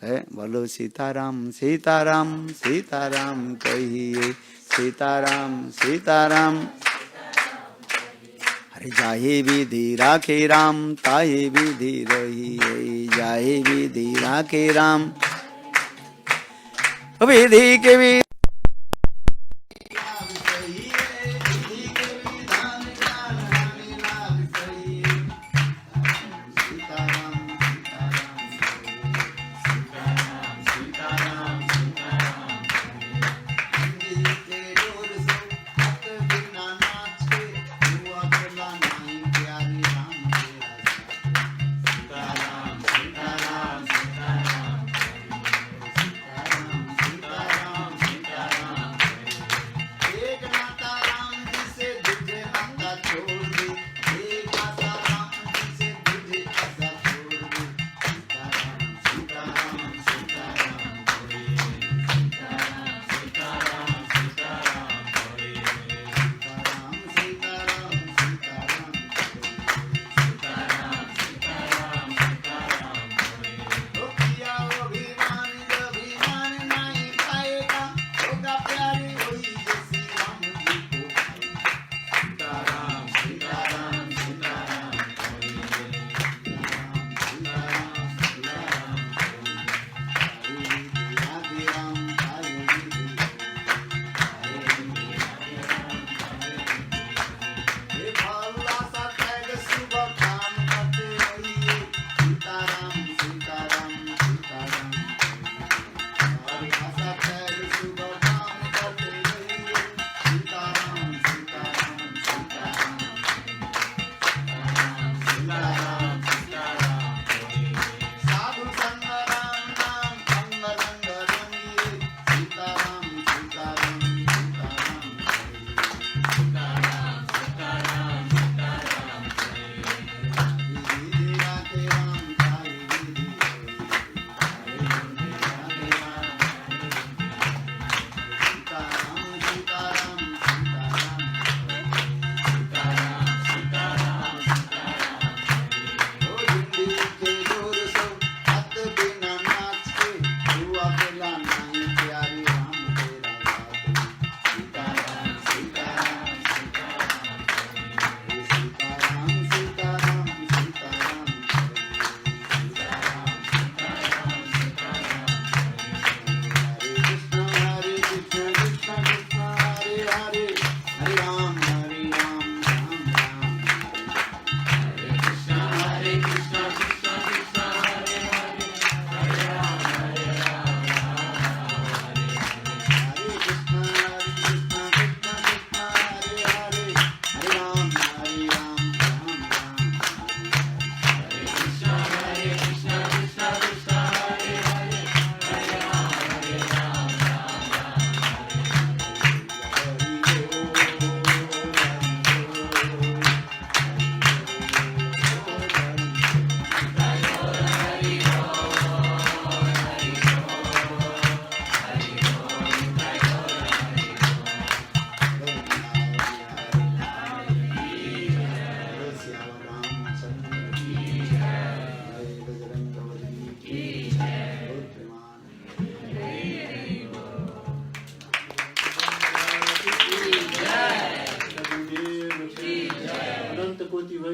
है। बोलो सीताराम सीताराम सीताराम कहिए, सीताराम सीताराम। अरे जाहे विधि राखे राम, ताहे विधि रही, जाहे विधि राखे राम, विधि के भी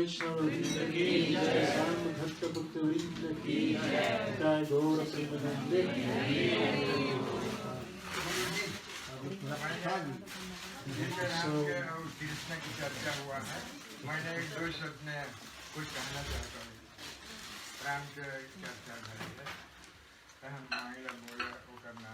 वैष्णव वृंद की जय, शाम भक्त पुत्र वृंद की जय, गौर प्रेमानंदे। और कृष्ण की चर्चा हुआ है। मैंने एक दो शब्द में कुछ कहना चाहता हूँ। राम की चर्चा है, बोला वो करना